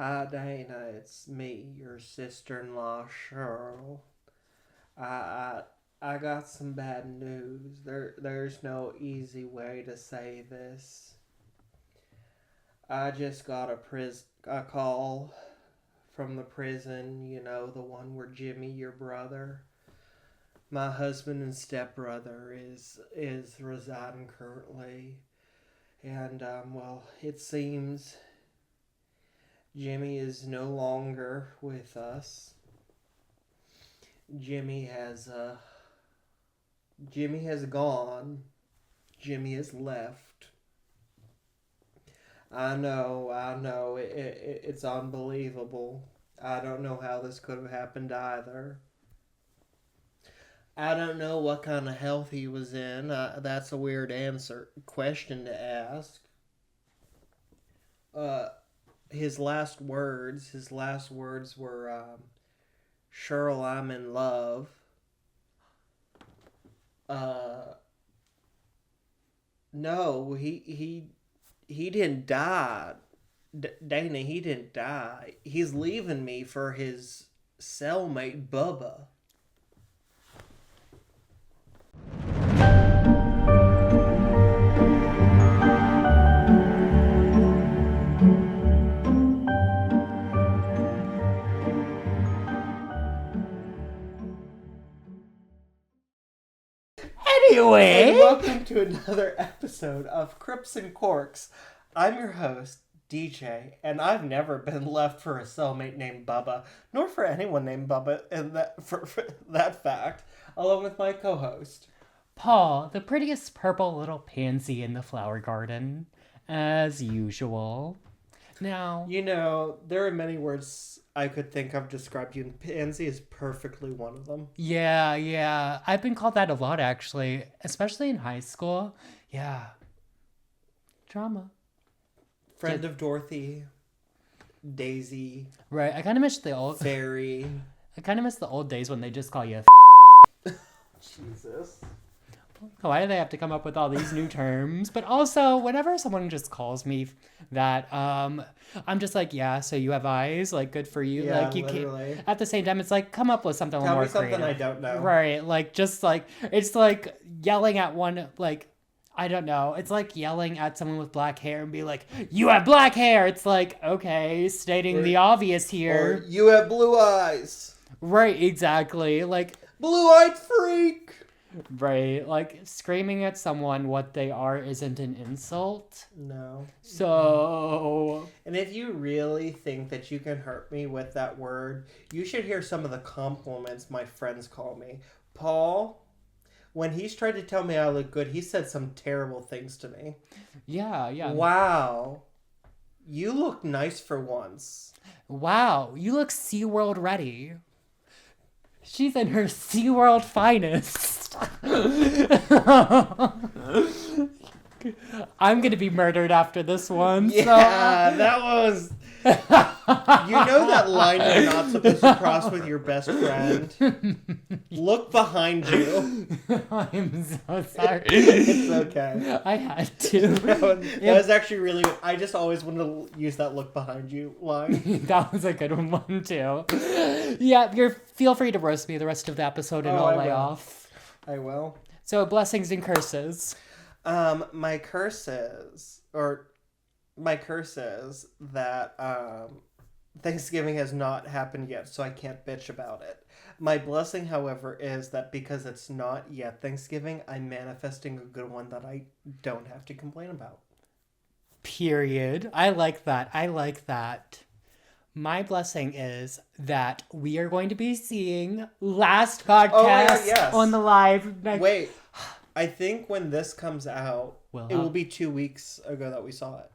Dana, it's me, your sister-in-law, Cheryl. I, I got some bad news. There's no easy way to say this. I just got a call from the prison, the one where Jimmy, your brother, my husband and stepbrother, is residing currently. And, it seems Jimmy is no longer with us. Jimmy has gone. Jimmy has left. I know. It's unbelievable. I don't know how this could have happened either. I don't know what kind of health he was in. That's a weird question to ask. His last words were, Cheryl, I'm in love. No, he didn't die. Dana, he didn't die. He's leaving me for his cellmate, Bubba. Anyway, and welcome to another episode of Crypts and Corks. I'm your host, DJ, and I've never been left for a cellmate named Bubba, nor for anyone named Bubba, and for that fact, along with my co-host, Paul, the prettiest purple little pansy in the flower garden, as usual. Now, there are many words I could think of describe you, and pansy is perfectly one of them. Yeah. I've been called that a lot, actually, especially in high school. Yeah. Drama. Friend of Dorothy, Daisy. Right, I kind of miss the old... Fairy. I kind of miss the old days when they just call you Jesus. Why do they have to come up with all these new terms? But also, whenever someone just calls me that, I'm just like, yeah, so you have eyes, like, good for you. Yeah, like, you literally. can't. At the same time, it's like, come up with something a little more creative. Tell me something I don't know. Right, like, just like, it's like yelling at one, like, I don't know. It's like yelling at someone with black hair and be like, you have black hair. It's like, okay, stating the obvious here. Or you have blue eyes. Right, exactly. Like, blue-eyed freak. Right, like screaming at someone what they are isn't an insult. No. So... And if you really think that you can hurt me with that word, you should hear some of the compliments my friends call me. Paul, when he's tried to tell me I look good, he said some terrible things to me. Yeah. Wow. You look nice for once. Wow, you look SeaWorld ready. She's in her SeaWorld finest. I'm gonna be murdered after this one. Yeah, so. That was... that line you're not supposed to cross with your best friend? Look behind you. I'm so sorry. It's okay. I had to. That was actually really good. I just always wanted to use that look behind you line. That was a good one, too. Yeah, feel free to roast me the rest of the episode and I'll lay off. I will. So, blessings and curses. My curse is that Thanksgiving has not happened yet, so I can't bitch about it. My blessing, however, is that because it's not yet Thanksgiving, I'm manifesting a good one that I don't have to complain about. Period. I like that. My blessing is that we are going to be seeing last podcast on the live. Wait, I think when this comes out, it will be 2 weeks ago that we saw it.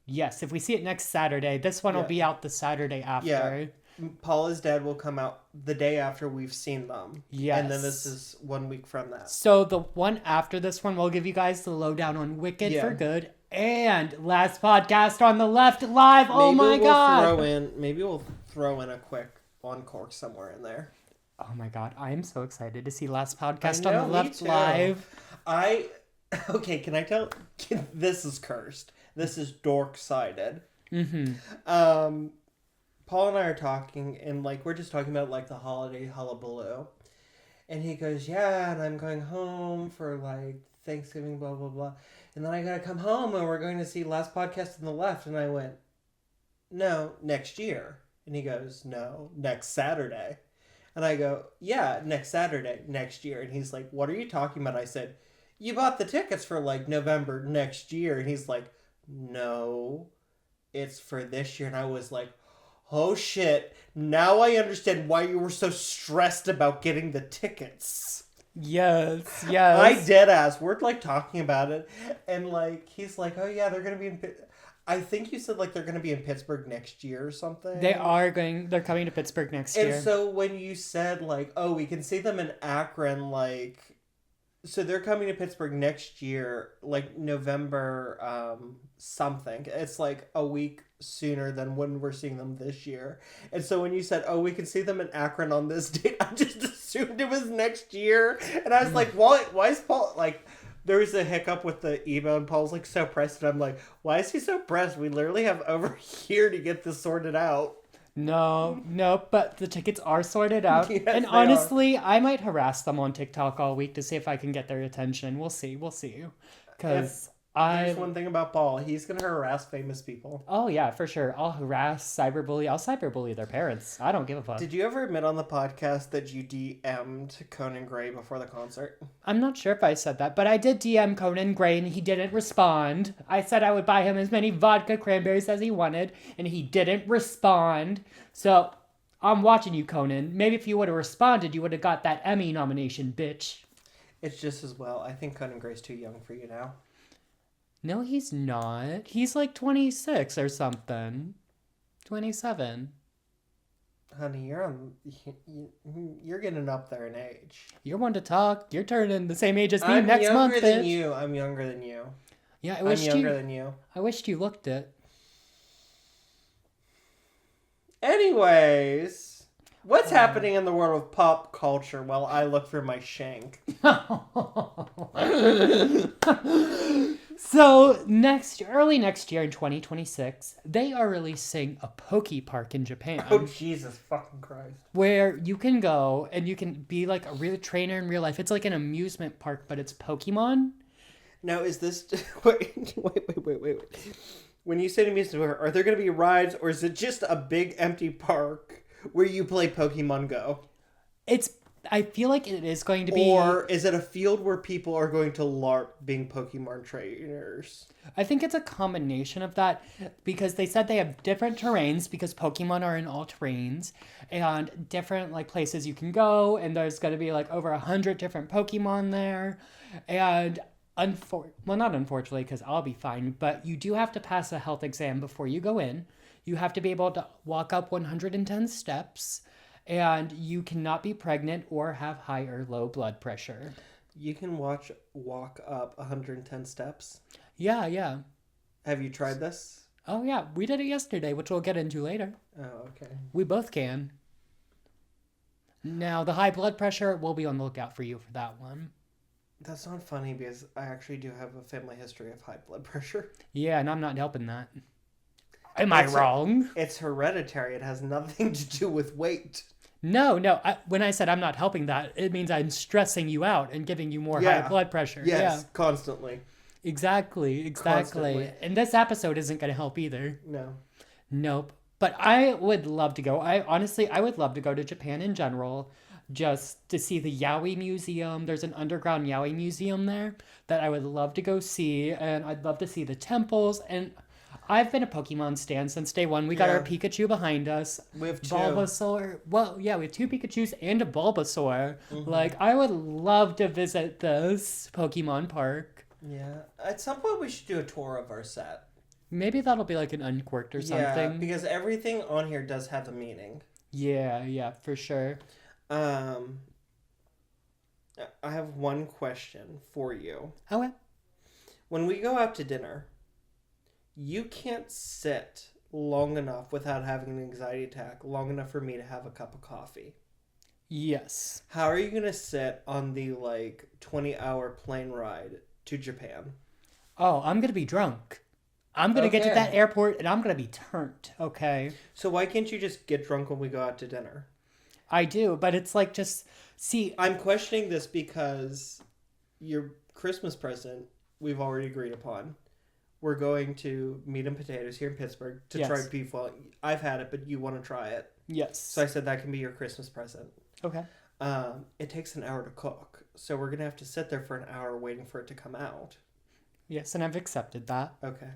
Yes, if we see it next Saturday, this one will be out the Saturday after. Yeah. Paul is Dead will come out the day after we've seen them. Yes. And then this is 1 week from that. So the one after this one, we'll give you guys the lowdown on Wicked for Good and last podcast on the left live. Oh my God. Maybe we'll throw in a quick uncork somewhere in there. Oh my God. I am so excited to see last podcast on the left live. Okay, can I tell? This is cursed. This is dork-sided. Paul and I are talking, and like we're just talking about like the holiday hullabaloo, and he goes, "Yeah, and I'm going home for like Thanksgiving, blah blah blah, and then I gotta come home, and we're going to see Last Podcast on the Left." And I went, "No, next year." And he goes, "No, next Saturday." And I go, "Yeah, next Saturday, next year." And he's like, "What are you talking about?" I said, "You bought the tickets for like November next year." And he's like, "No, it's for this year." And I was like, "Oh shit, now I understand why you were so stressed about getting the tickets." Yes. I dead ass. We're like talking about it. And like, he's like, "Oh yeah, they're going to be in I think you said like they're going to be in Pittsburgh next year or something." They're coming to Pittsburgh next year. And so when you said like, "Oh, we can see them in Akron," like, so they're coming to Pittsburgh next year, like November something. It's like a week sooner than when we're seeing them this year. And so when you said, "Oh, we can see them in Akron on this date," I just assumed it was next year. And I was like, why is Paul like... There was a hiccup with the email, and Paul's like so pressed, and I'm like, "Why is he so pressed? We literally have over a year to get this sorted out." No, but the tickets are sorted out. Yes, and honestly, I might harass them on TikTok all week to see if I can get their attention. We'll see. Because there's one thing about Paul. He's going to harass famous people. Oh, yeah, for sure. I'll harass, cyberbully. I'll cyberbully their parents. I don't give a fuck. Did you ever admit on the podcast that you DM'd Conan Gray before the concert? I'm not sure if I said that, but I did DM Conan Gray and he didn't respond. I said I would buy him as many vodka cranberries as he wanted, and he didn't respond. So, I'm watching you, Conan. Maybe if you would have responded, you would have got that Emmy nomination, bitch. It's just as well. I think Conan Gray's too young for you now. No, he's not. He's like 26 or something. 27. Honey, you're getting up there in age. You're one to talk. You're turning the same age as me next month, bitch. I'm younger than you. Yeah, I'm younger than you. I wished you looked it. Anyways, what's happening in the world of pop culture while I look for my shank? So, early next year in 2026, they are releasing a Poke Park in Japan. Oh, Jesus fucking Christ. Where you can go and you can be like a real trainer in real life. It's like an amusement park, but it's Pokemon. Now, is this... Wait. When you say amusement park, are there going to be rides, or is it just a big empty park where you play Pokemon Go? I feel like it is going to be... Or is it a field where people are going to LARP being Pokemon trainers? I think it's a combination of that, because they said they have different terrains, because Pokemon are in all terrains, and different like places you can go, and there's going to be like over 100 different Pokemon there, and not unfortunately, because I'll be fine, but you do have to pass a health exam before you go in. You have to be able to walk up 110 steps, and you cannot be pregnant or have high or low blood pressure. You can walk up 110 steps? Yeah. Have you tried this? Oh, yeah. We did it yesterday, which we'll get into later. Oh, okay. We both can. Now, the high blood pressure, we'll be on the lookout for you for that one. That's not funny, because I actually do have a family history of high blood pressure. Yeah, and I'm not helping that. Am I wrong? It's hereditary. It has nothing to do with weight. No. When I said I'm not helping that, it means I'm stressing you out and giving you more high blood pressure. Yes, constantly. Exactly. Constantly. And this episode isn't going to help either. No. Nope. But I would love to go. I would love to go to Japan in general, just to see the Yaoi Museum. There's an underground Yaoi Museum there that I would love to go see, and I'd love to see the temples. And I've been a Pokemon stan since day one. We got our Pikachu behind us. We have 2. Bulbasaur. Well, yeah, we have 2 Pikachus and a Bulbasaur. Mm-hmm. Like, I would love to visit this Pokemon park. Yeah. At some point, we should do a tour of our set. Maybe that'll be like an uncorked or something. Yeah, because everything on here does have a meaning. Yeah, for sure. I have one question for you. Okay. When we go out to dinner, you can't sit long enough without having an anxiety attack, long enough for me to have a cup of coffee. Yes. How are you going to sit on the 20-hour plane ride to Japan? Oh, I'm going to be drunk. I'm going to get to Okay. that airport and I'm going to be turned, okay? So why can't you just get drunk when we go out to dinner? I do, but it's like just, see, I'm questioning this because your Christmas present we've already agreed upon. We're going to Meat and Potatoes here in Pittsburgh to try beef well. I've had it, but you want to try it. yes. So I said that can be your Christmas present. Okay. It takes an hour to cook. So we're going to have to sit there for an hour waiting for it to come out. Yes, and I've accepted that. Okay.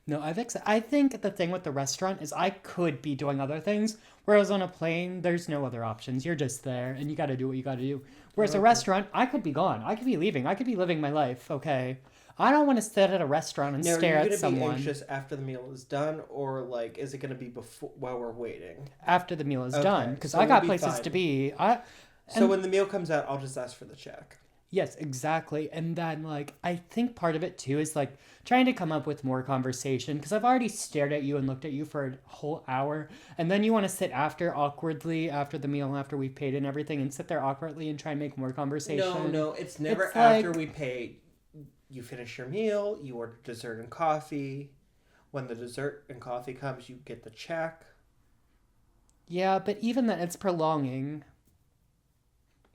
No, I think the thing with the restaurant is I could be doing other things, whereas on a plane, there's no other options. You're just there, and you got to do what you got to do. Whereas a restaurant, I could be gone. I could be leaving. I could be living my life, okay? I don't want to sit at a restaurant and stare at someone. Are you going to be anxious after the meal is done, or, like, is it going to be before while we're waiting? After the meal is done, because I got places to be. So when the meal comes out, I'll just ask for the check. Yes, exactly. And then, like, I think part of it, too, is, like, trying to come up with more conversation. Because I've already stared at you and looked at you for a whole hour. And then you want to sit awkwardly, after the meal, after we've paid and everything, and sit there awkwardly and try and make more conversation. No, it's never after we pay. You finish your meal, you order dessert and coffee. When the dessert and coffee comes, you get the check. Yeah, but even then, it's prolonging.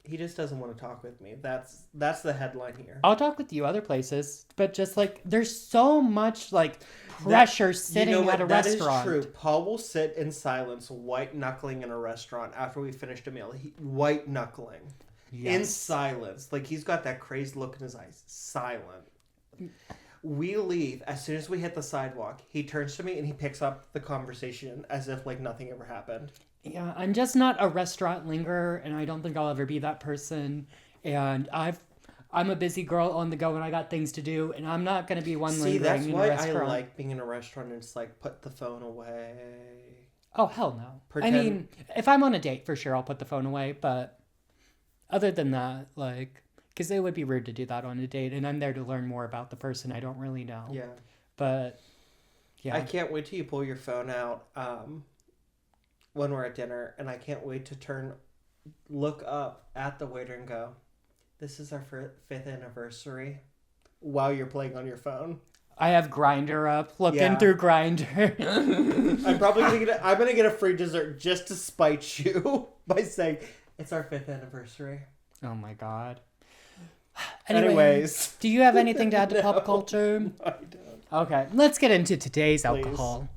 He just doesn't want to talk with me. That's the headline here. I'll talk with you other places, but just like there's so much like pressure sitting at a restaurant. That is true. Paul will sit in silence, white knuckling in a restaurant after we finished a meal. White knuckling in silence, like he's got that crazed look in his eyes. Silent. We leave as soon as we hit the sidewalk. He turns to me and he picks up the conversation as if like nothing ever happened. Yeah, I'm just not a restaurant lingerer, and I don't think I'll ever be that person. And I'm a busy girl on the go, and I got things to do, and I'm not going to be one lingering in a restaurant. See, that's why I like being in a restaurant and just like put the phone away. Oh, hell no. I mean, if I'm on a date, for sure, I'll put the phone away, but other than that, like, because it would be rude to do that on a date, and I'm there to learn more about the person I don't really know. Yeah. But, yeah. I can't wait till you pull your phone out, when we're at dinner, and I can't wait to look up at the waiter and go, "This is our 5th anniversary," while you're playing on your phone. I have Grindr up, looking through Grindr. I'm probably gonna get a free dessert just to spite you by saying it's our 5th anniversary. Oh my god. Anyways, do you have anything to add to pop culture? I don't. Okay, let's get into today's alcohol.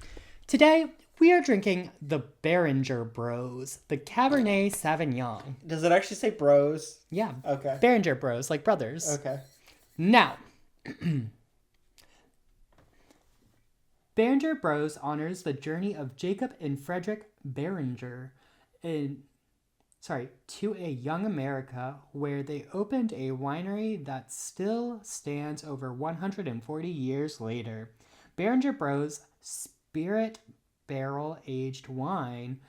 Today, we are drinking the Beringer Bros, the Cabernet Sauvignon. Does it actually say bros? Yeah. Okay. Beringer Bros, like brothers. Okay. Now, Beringer Bros honors the journey of Jacob and Frederick Beringer to a young America, where they opened a winery that still stands over 140 years later. Beringer Bros Spirit Barrel Aged Wine.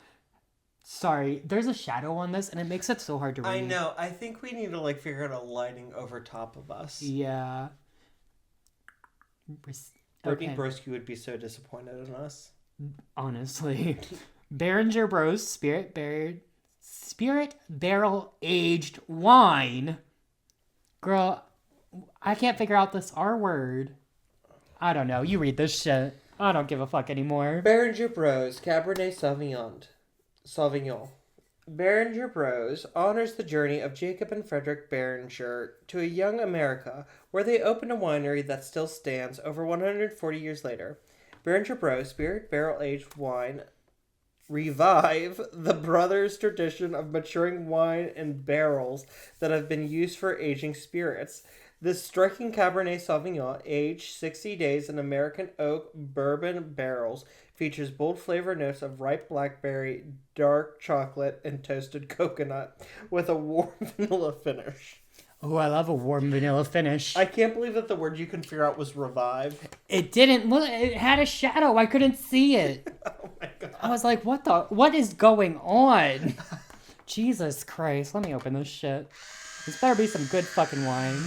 Sorry, there's a shadow on this and it makes it so hard to read. I know. I think we need to like figure out a lighting over top of us. Yeah. Brittany Broski would be so disappointed in us. Honestly. Beringer Bros Spirit Barrel Aged Wine. Girl, I can't figure out this R word. I don't know. You read this shit. I don't give a fuck anymore. Beringer Bros Cabernet Sauvignon. Beringer Bros honors the journey of Jacob and Frederick Beringer to a young America, where they opened a winery that still stands over 140 years later. Beringer Bros Spirit Barrel Aged Wine revive the brothers' tradition of maturing wine in barrels that have been used for aging spirits. This striking Cabernet Sauvignon, aged 60 days in American oak bourbon barrels, features bold flavor notes of ripe blackberry, dark chocolate, and toasted coconut, with a warm vanilla finish. Oh, I love a warm vanilla finish. I can't believe that the word you can figure out was revive. It didn't. Well, it had a shadow. I couldn't see it. Oh my god. I was like, what is going on? Jesus Christ. Let me open this shit. This better be some good fucking wine.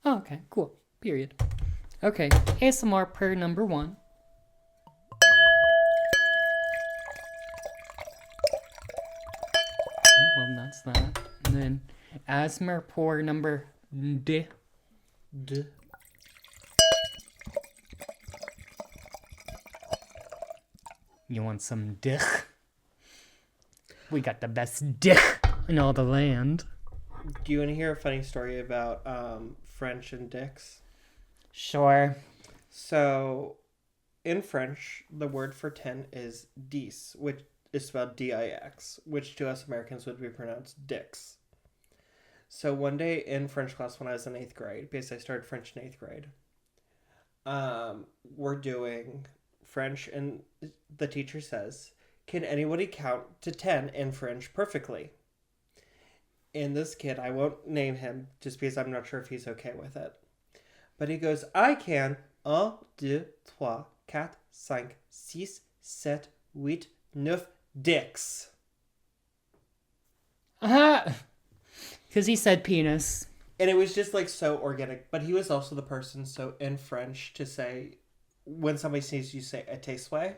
Oh, okay, cool. Period. Okay, ASMR per number 1. Okay, well, that's that. And then Asmer pour number D. D. You want some dick? We got the best dick in all the land. Do you want to hear a funny story about French and dicks? Sure. So, in French, the word for 10 is dix, which is spelled D-I-X, which to us Americans would be pronounced dicks. So one day in French class when I was in 8th grade, because I started French in 8th grade, we're doing French, and the teacher says, "Can anybody count to 10 in French perfectly?" And this kid, I won't name him just because I'm not sure if he's okay with it, but he goes, "I can 1, 2, 3, 4, 5, 6, 7, 8, 9 dicks." Because he said penis. And it was just like so organic. But he was also the person, so in French, to say, when somebody sneezes, you say a tais-toi.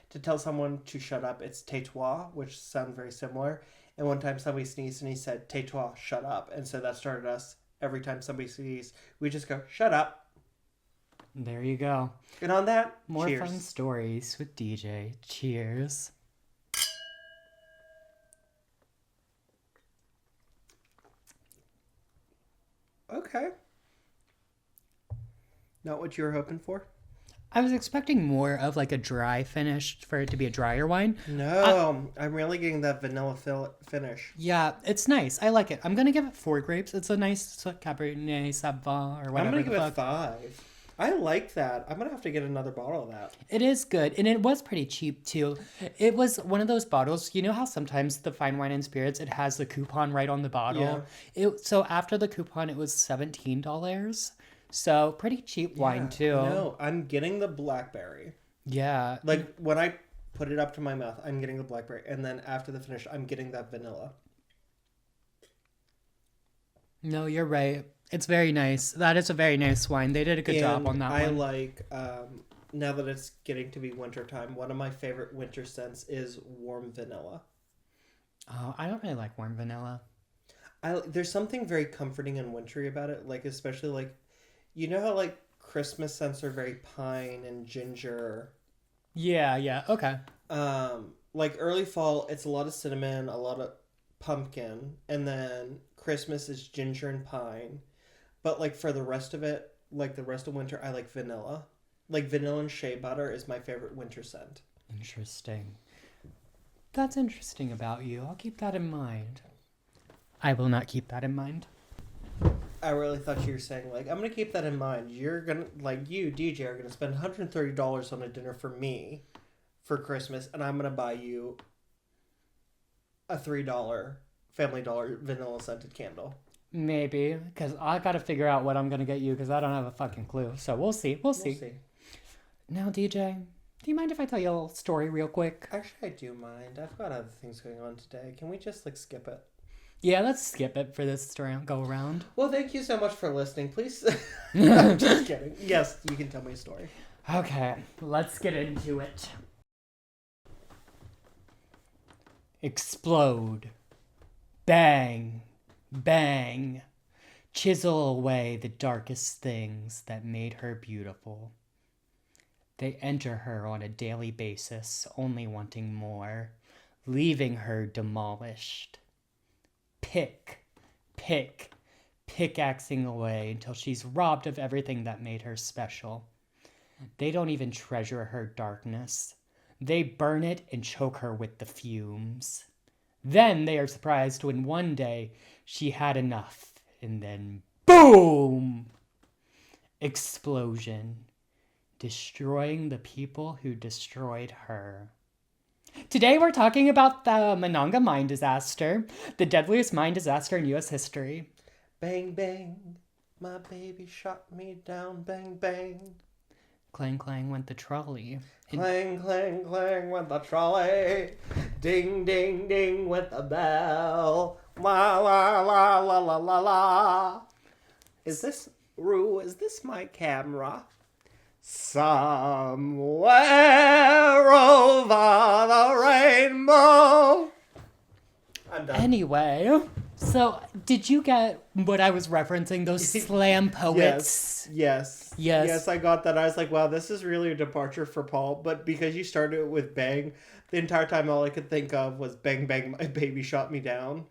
To tell someone to shut up, it's tais-toi, which sound very similar. And one time somebody sneezed and he said, "Tais-toi, shut up." And so that started us. Every time somebody sneezes, we just go, "Shut up." There you go. And on that, More cheers. fun stories with DJ. Cheers. Okay. Not what you were hoping for? I was expecting more of like a dry finish for it to be a drier wine. No, I'm really getting that vanilla finish. Yeah, it's nice. I like it. I'm going to give it 4 grapes. It's a nice Cabernet Sauvignon or whatever. I'm going to give it 5. I like that. I'm going to have to get another bottle of that. It is good. And it was pretty cheap too. It was one of those bottles. You know how sometimes the fine wine and spirits, it has the coupon right on the bottle? Yeah. So after the coupon, it was $17. So pretty cheap wine too. No, I'm getting the blackberry. Yeah. Like when I put it up to my mouth, I'm getting the blackberry. And then after the finish, I'm getting that vanilla. No, you're right. It's very nice. That is a very nice wine. They did a good job on that one. I like, now that it's getting to be wintertime, one of my favorite winter scents is warm vanilla. Oh, I don't really like warm vanilla. There's something very comforting and wintry about it. Like, especially like, you know how like Christmas scents are very pine and ginger. Yeah, okay. Like early fall, it's a lot of cinnamon, a lot of pumpkin, and then Christmas is ginger and pine. But like for the rest of it, like the rest of winter, I like vanilla. Like vanilla and shea butter is my favorite winter scent. Interesting. That's interesting about you. I'll keep that in mind. I will not keep that in mind. I really thought you were saying, like, I'm going to keep that in mind. You're going to, like, you, DJ, are going to spend $130 on a dinner for me for Christmas, and I'm going to buy you a $3 Family Dollar vanilla scented candle. Maybe, because I got to figure out what I'm going to get you, because I don't have a fucking clue. So we'll see. We'll see. Now, DJ, do you mind if I tell you a little story real quick? Actually, I do mind. I've got other things going on today. Can we just, like, skip it? Yeah, let's skip it for this go around. Well, thank you so much for listening. Please. I'm just kidding. Yes, you can tell me a story. Okay, let's get into it. Explode. Bang. Bang. Chisel away the darkest things that made her beautiful. They enter her on a daily basis, only wanting more, leaving her demolished. Pickaxing away until she's robbed of everything that made her special. They don't even treasure her darkness. They burn it and choke her with the fumes. Then they are surprised when one day she had enough, and then boom! Explosion. Destroying the people who destroyed her. Today we're talking about the Monongah Mine Disaster, the deadliest mine disaster in U.S. history. Bang, bang, my baby shot me down, bang, bang. Clang, clang went the trolley. Clang, clang, clang went the trolley. Ding, ding, ding went the bell. La, la, la, la, la, la, la. Is this my camera? Somewhere over the rainbow. I'm done. Anyway, So, did you get what I was referencing? Those slam poets? Yes, I got that. I was like, wow, this is really a departure for Paul. But because you started it with bang, the entire time all I could think of was bang, bang, my baby shot me down.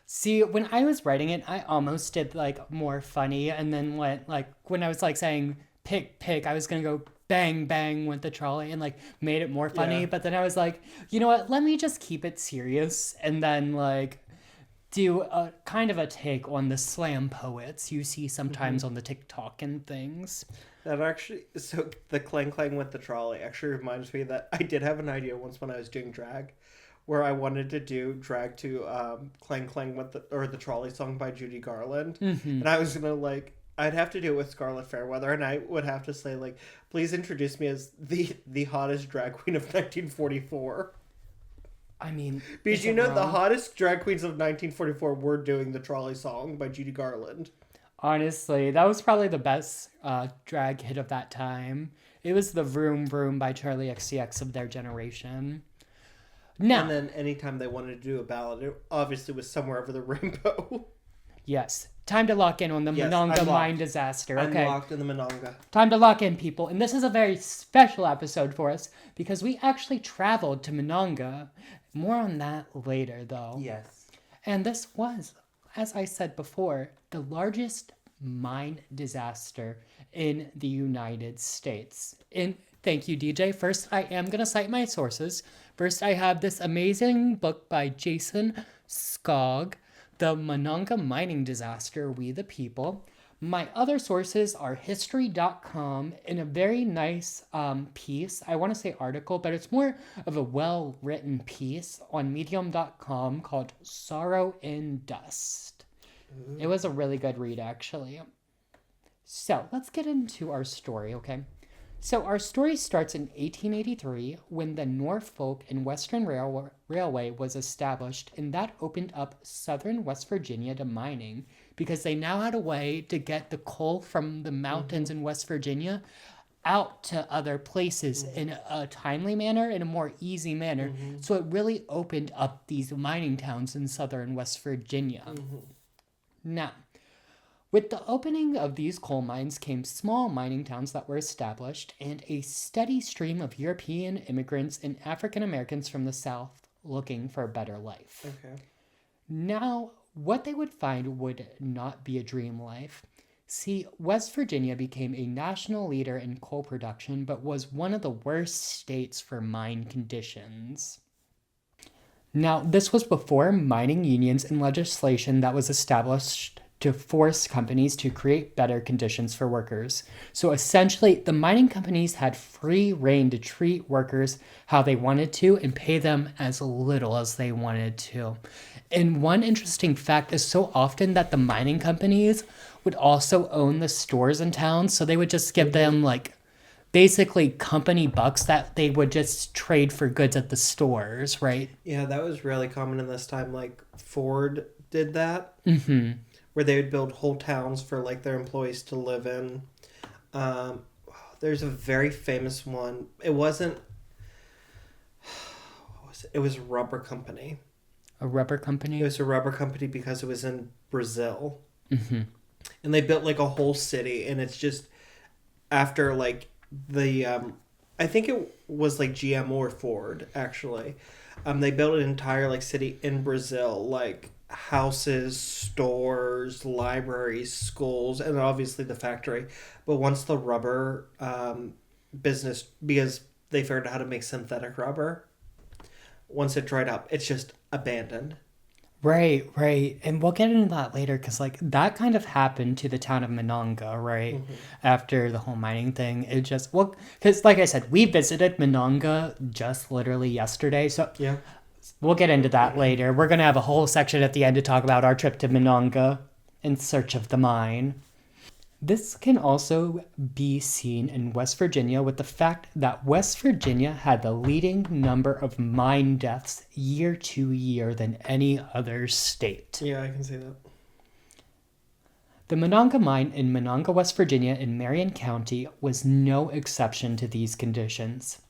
See, when I was writing it, I almost did like more funny, and then went like when I was like saying pick, pick, I was gonna go bang, bang with the trolley and like made it more funny. Yeah. But then I was like, you know what? Let me just keep it serious, and then like do a kind of a take on the slam poets you see sometimes on the TikTok and things. That actually, so the clang clang with the trolley actually reminds me that I did have an idea once when I was doing drag, where I wanted to do drag to clang clang with the trolley song by Judy Garland, and I was gonna like. I'd have to do it with Scarlett Fairweather, and I would have to say, like, please introduce me as the hottest drag queen of 1944. I mean, Because is you it know the wrong? hottest drag queens of 1944 were doing the trolley song by Judy Garland. Honestly, that was probably the best drag hit of that time. It was the Vroom Vroom by Charlie XCX of their generation. Now, And then anytime they wanted to do a ballad, it obviously was Somewhere Over the Rainbow. yes, time to lock in on the Yes, Monongah I'm Mine locked. Disaster. I'm Okay, locked in the Monongah. time to lock in, people. And this is a very special episode for us because we actually traveled to Monongah. More on that later, though. Yes. And this was, as I said before, the largest mine disaster in the United States. And thank you, DJ. First, I am going to cite my sources. First, I have this amazing book by Jason Skog, The Monongah Mining Disaster, We the People. My other sources are history.com in a very nice piece. I want to say article, but it's more of a well-written piece on medium.com called Sorrow in Dust. It was a really good read, actually. So let's get into our story, okay? So our story starts in 1883 when the Norfolk and Western Railway was established, and that opened up southern West Virginia to mining because they now had a way to get the coal from the mountains in West Virginia out to other places in a timely manner, in a more easy manner. So it really opened up these mining towns in southern West Virginia. Now, with the opening of these coal mines came small mining towns that were established and a steady stream of European immigrants and African Americans from the South looking for a better life. Okay. Now, what they would find would not be a dream life. See, West Virginia became a national leader in coal production, but was one of the worst states for mine conditions. Now, this was before mining unions and legislation that was established to force companies to create better conditions for workers. So essentially, the mining companies had free rein to treat workers how they wanted to and pay them as little as they wanted to. And one interesting fact is so often that the mining companies would also own the stores in town, so they would just give them like basically company bucks that they would just trade for goods at the stores, right? Yeah, that was really common in this time. Like Ford did that, Mm-hmm. where they would build whole towns for like their employees to live in. There's a very famous one. It wasn't. What was it? It was a rubber company. A rubber company? It was a rubber company because it was in Brazil, Mm-hmm. and they built like a whole city. And it's just after like the I think it was like GM or Ford actually. They built an entire like city in Brazil, like houses, stores, libraries, schools, and obviously the factory. But once the rubber business, because they figured out how to make synthetic rubber, once it dried up, it's just abandoned. Right, right. And we'll get into that later because, like, that kind of happened to the town of Monongah, right? After the whole mining thing. It just, well, because, like I said, we visited Monongah just literally yesterday. So Yeah. we'll get into that later. We're going to have a whole section at the end to talk about our trip to Monongah in search of the mine. This can also be seen in West Virginia with the fact that West Virginia had the leading number of mine deaths year to year than any other state. Yeah, I can see that. The Monongah Mine in Monongah, West Virginia in Marion County was no exception to these conditions.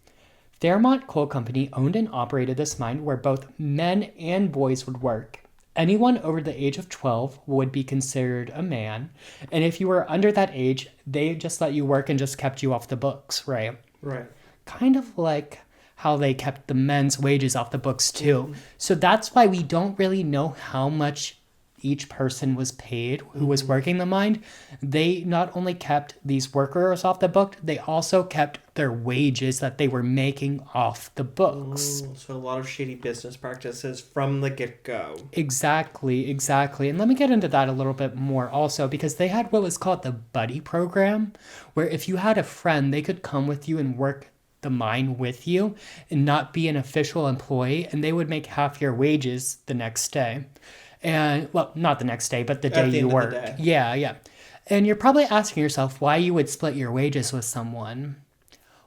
Fairmont Coal Company owned and operated this mine where both men and boys would work. anyone over the age of 12 would be considered a man. And if you were under that age, they just let you work and just kept you off the books, right? Right. Kind of like how they kept the men's wages off the books too. So that's why we don't really know how much each person was paid who was working the mine. They not only kept these workers off the book, they also kept their wages that they were making off the books. So a lot of shady business practices from the get-go. Exactly. And let me get into that a little bit more also, because they had what was called the buddy program, where if you had a friend, they could come with you and work the mine with you and not be an official employee, and they would make half your wages the next day. And, well, not the next day, but the day you worked. Yeah. And you're probably asking yourself why you would split your wages with someone.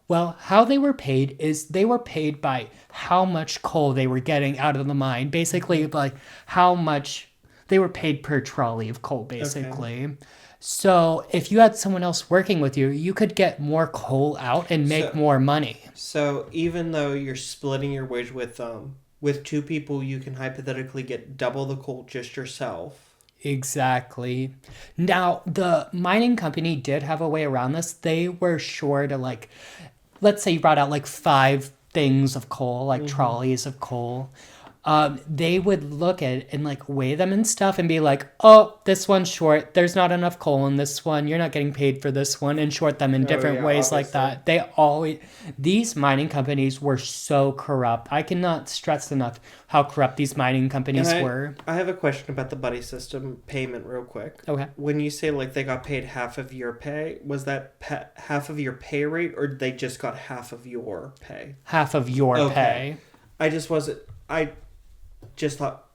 Well, how they were paid is they were paid by how much coal they were getting out of the mine. Basically, like how much they were paid per trolley of coal, basically. Okay. So if you had someone else working with you, you could get more coal out and make more money. So even though you're splitting your wage with two people, you can hypothetically get double the coal just yourself. Exactly. Now, the mining company did have a way around this. They were sure to, like, let's say you brought out like 5 things of coal, like trolleys of coal. They would look at it and like weigh them and stuff and be like, oh, this one's short. There's not enough coal in this one. You're not getting paid for this one, and short them in different ways obviously. Like that. These mining companies were so corrupt. I cannot stress enough how corrupt these mining companies were. I have a question about the buddy system payment real quick. Okay. When you say like they got paid half of your pay, was that half of your pay rate, or they just got half of your pay? Half of your pay. I just thought,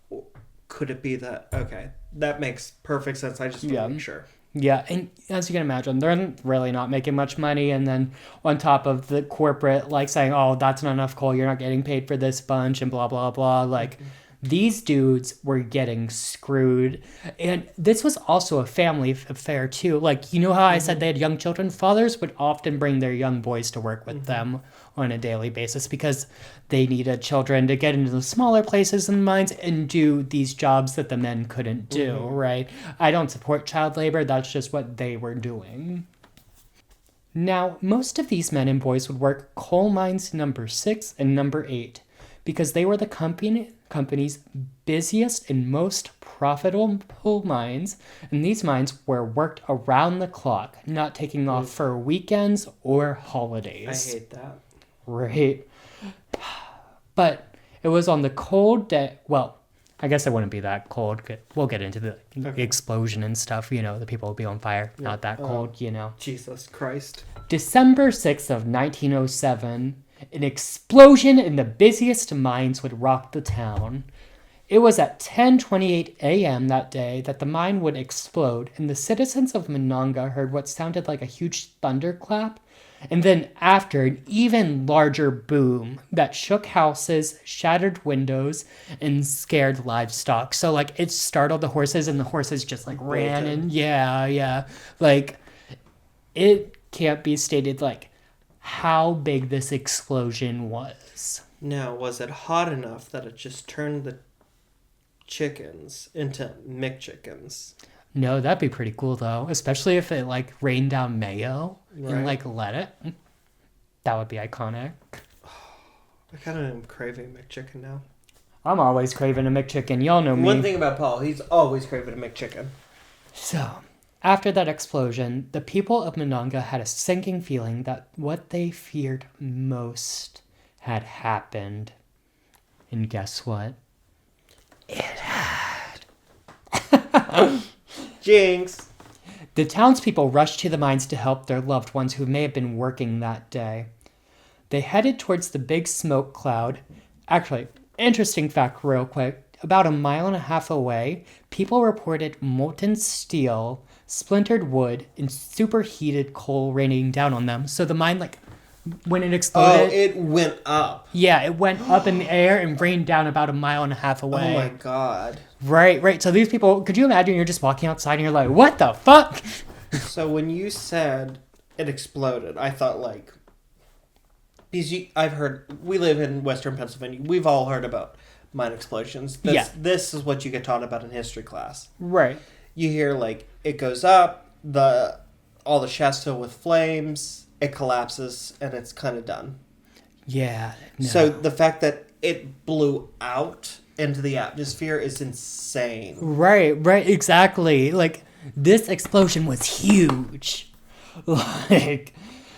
could it be that? Okay, that makes perfect sense. I just want to make sure. Yeah, and as you can imagine, they're really not making much money. And then on top of the corporate, like saying, oh, that's not enough coal, you're not getting paid for this bunch and blah, blah, blah. Like, these dudes were getting screwed. And this was also a family affair, too. Like, you know how I said they had young children? Fathers would often bring their young boys to work with them on a daily basis because they needed children to get into the smaller places in the mines and do these jobs that the men couldn't do, right? I don't support child labor. That's just what they were doing. Now, most of these men and boys would work coal mines number 6 and number 8 because they were the company's busiest and most profitable mines, and these mines were worked around the clock, not taking off for weekends or holidays. I hate that. Right. But it was on the cold day. Well, I guess it wouldn't be that cold. We'll get into the explosion and stuff. You know, the people will be on fire. Yeah. Not that cold, you know. Jesus Christ. December 6th of 1907, an explosion in the busiest mines would rock the town. It was at 10:28 a.m. that day that the mine would explode, and the citizens of Monongah heard what sounded like a huge thunderclap, and then after, an even larger boom that shook houses, shattered windows, and scared livestock. So, like, it startled the horses, and the horses just, like, ran, and yeah. Like, it can't be stated, like, how big this explosion was. Now, was it hot enough that it just turned the chickens into McChickens? No, that'd be pretty cool, though. Especially if it, like, rained down mayo and, like, let it. That would be iconic. I kind of am craving McChicken now. I'm always craving a McChicken. Y'all know me. One thing about Paul, he's always craving a McChicken. So, after that explosion, the people of Monongah had a sinking feeling that what they feared most had happened. And guess what? It had. Jinx! The townspeople rushed to the mines to help their loved ones who may have been working that day. They headed towards the big smoke cloud. Actually, interesting fact real quick. About 1.5 miles away, people reported molten steel, splintered wood, and superheated coal raining down on them. So the mine, like, when it exploded... Oh, it went up. Yeah, it went up in the air and rained down about 1.5 miles away. Oh my god. Right. So these people, could you imagine you're just walking outside and you're like, what the fuck? So when you said it exploded, I thought like, because I've heard, we live in Western Pennsylvania, we've all heard about mine explosions. Yeah. This is what you get taught about in history class. Right. You hear, like, it goes up, all the shafts fill with flames, it collapses, and it's kind of done. Yeah. No. So the fact that it blew out into the atmosphere is insane. Right, exactly. Like, this explosion was huge. Like,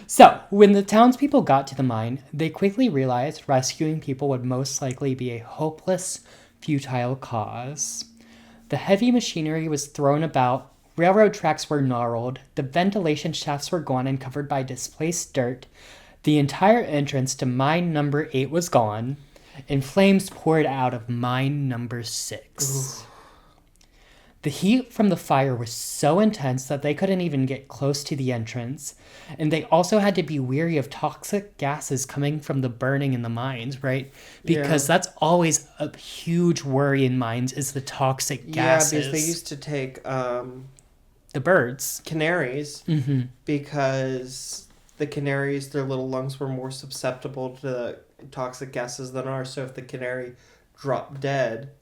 so when the townspeople got to the mine, they quickly realized rescuing people would most likely be a hopeless, futile cause. The heavy machinery was thrown about, railroad tracks were gnarled, the ventilation shafts were gone and covered by displaced dirt, the entire entrance to mine number 8 was gone, and flames poured out of mine number 6. Ooh. The heat from the fire was so intense that they couldn't even get close to the entrance, and they also had to be wary of toxic gases coming from the burning in the mines, right? Because that's always a huge worry in mines, is the toxic gases. Yeah, because they used to take the birds, canaries, because the canaries, their little lungs were more susceptible to toxic gases than ours. So if the canary dropped dead,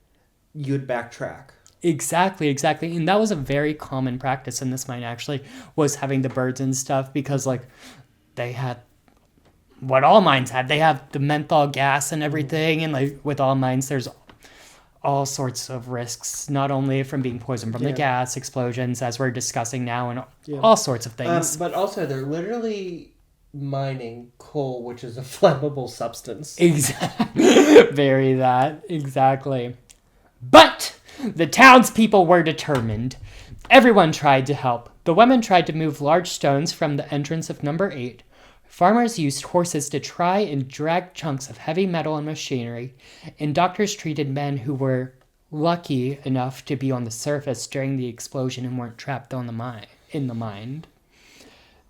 you'd backtrack. Exactly. And that was a very common practice in this mine, actually, was having the birds and stuff, because, like, they had what all mines had. They have the menthol gas and everything, and, like, with all mines, there's all sorts of risks, not only from being poisoned from the gas, explosions, as we're discussing now, and all sorts of things. But also, they're literally mining coal, which is a flammable substance. Exactly. Very that. Exactly. But the townspeople were determined. Everyone tried to help. The women tried to move large stones from the entrance of number 8. Farmers used horses to try and drag chunks of heavy metal and machinery, and doctors treated men who were lucky enough to be on the surface during the explosion and weren't trapped in the mine.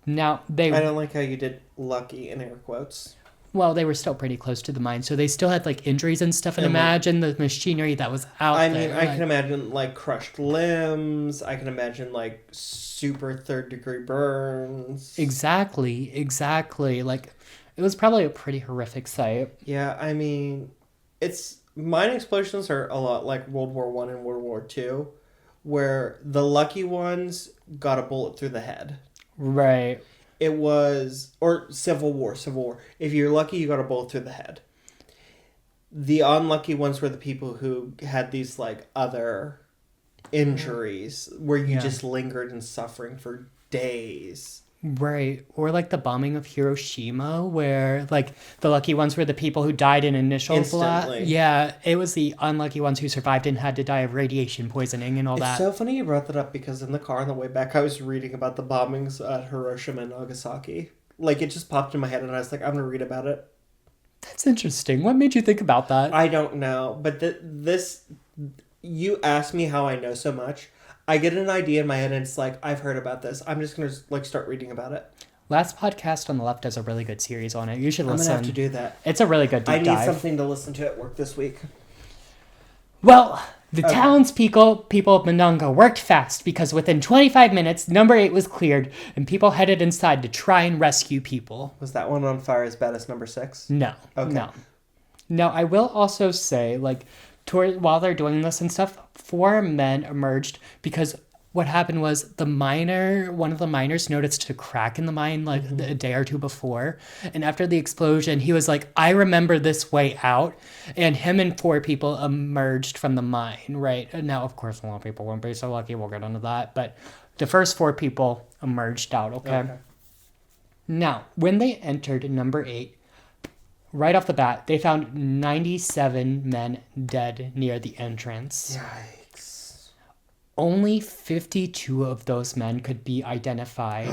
Now, I don't like how you did lucky in air quotes. Well, they were still pretty close to the mine, so they still had, like, injuries and stuff, and imagine the machinery that was out there. I mean, I can imagine, like, crushed limbs. I can imagine, like, super third-degree burns. Exactly. Like, it was probably a pretty horrific sight. Yeah, I mean, mine explosions are a lot like World War I and World War II, where the lucky ones got a bullet through the head. Right. It was, or Civil War. If you're lucky, you got a bullet through the head. The unlucky ones were the people who had these, like, other injuries where you just lingered in suffering for days. Right. Or, like, the bombing of Hiroshima, where, like, the lucky ones were the people who died in initial blast. Yeah, it was the unlucky ones who survived and had to die of radiation poisoning and all that. It's so funny you brought that up, because in the car on the way back, I was reading about the bombings at Hiroshima and Nagasaki. Like, it just popped in my head, and I was like, I'm going to read about it. That's interesting. What made you think about that? I don't know, but you asked me how I know so much. I get an idea in my head and it's like, I've heard about this. I'm just going to, like, start reading about it. Last Podcast on the Left does a really good series on it. You should listen. I'm going to have to do that. It's a really good deep dive. I need something to listen to at work this week. Well, the townspeople of Monongah worked fast, because within 25 minutes, number 8 was cleared and people headed inside to try and rescue people. Was that one on fire as bad as number 6? No. Okay. No. Now, I will also say, like, while they're doing this and stuff, 4 men emerged, because what happened was one of the miners noticed a crack in the mine, like, a day or two before. And after the explosion, he was like, I remember this way out. And him and 4 people emerged from the mine, right? And now, of course, a lot of people won't be so lucky. We'll get into that. But the first 4 people emerged out, okay? Now, when they entered number 8, right off the bat, they found 97 men dead near the entrance. Yikes. Only 52 of those men could be identified.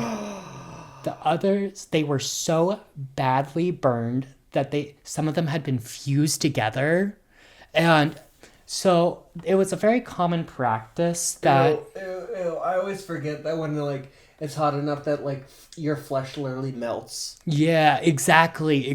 The others, they were so badly burned that some of them had been fused together. And so it was a very common practice that... Ew. I always forget that when, like, it's hot enough that, like, your flesh literally melts. Yeah, exactly.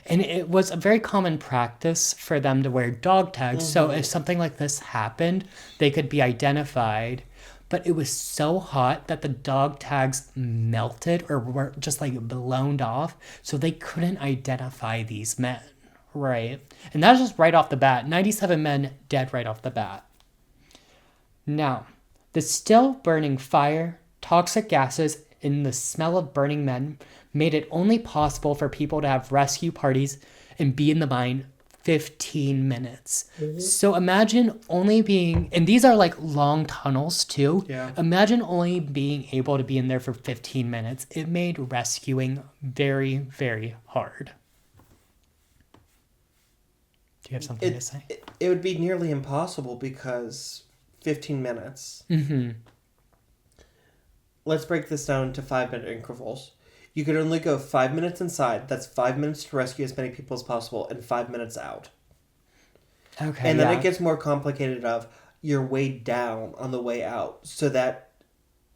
And it was a very common practice for them to wear dog tags. So if something like this happened, they could be identified. But it was so hot that the dog tags melted or were just, like, blown off. So they couldn't identify these men. Right. And that's just right off the bat. 97 men dead right off the bat. Now, the still burning fire, toxic gases, and the smell of burning men made it only possible for people to have rescue parties and be in the mine 15 minutes. So imagine only being, and these are like long tunnels too. Yeah. Imagine only being able to be in there for 15 minutes. It made rescuing very, very hard. Do you have something to say? It would be nearly impossible because 15 minutes. Mm-hmm. Let's break this down into 5-minute intervals. You could only go 5 minutes inside. That's 5 minutes to rescue as many people as possible, and 5 minutes out. Okay. And then it gets more complicated of you're way down on the way out. So that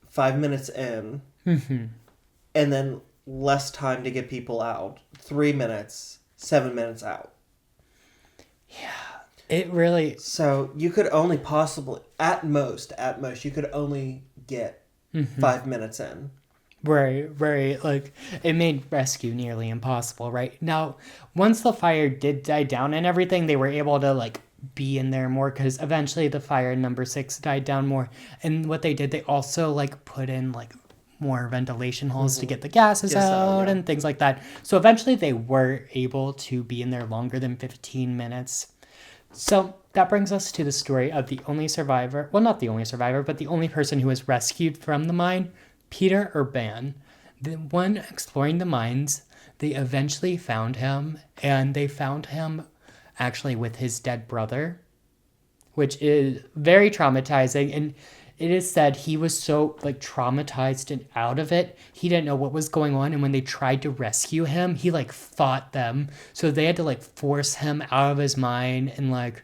5 minutes in, and then less time to get people out. 3 minutes, 7 minutes out. Yeah. It really... So you could only possibly, at most, you could only get 5 minutes in. Right. Like, it made rescue nearly impossible, right? Now, once the fire did die down and everything, they were able to, like, be in there more because eventually the fire number 6 died down more. And what they did, they also, like, put in, like, more ventilation holes to get the gases out and things like that. So eventually they were able to be in there longer than 15 minutes. So that brings us to the story of the only survivor. Well, not the only survivor, but the only person who was rescued from the mine. Peter Urban, the one exploring the mines. They eventually found him, and they found him actually with his dead brother, which is very traumatizing. And it is said he was so like traumatized and out of it, he didn't know what was going on. And when they tried to rescue him, he like fought them. So they had to like force him out of his mine. And like,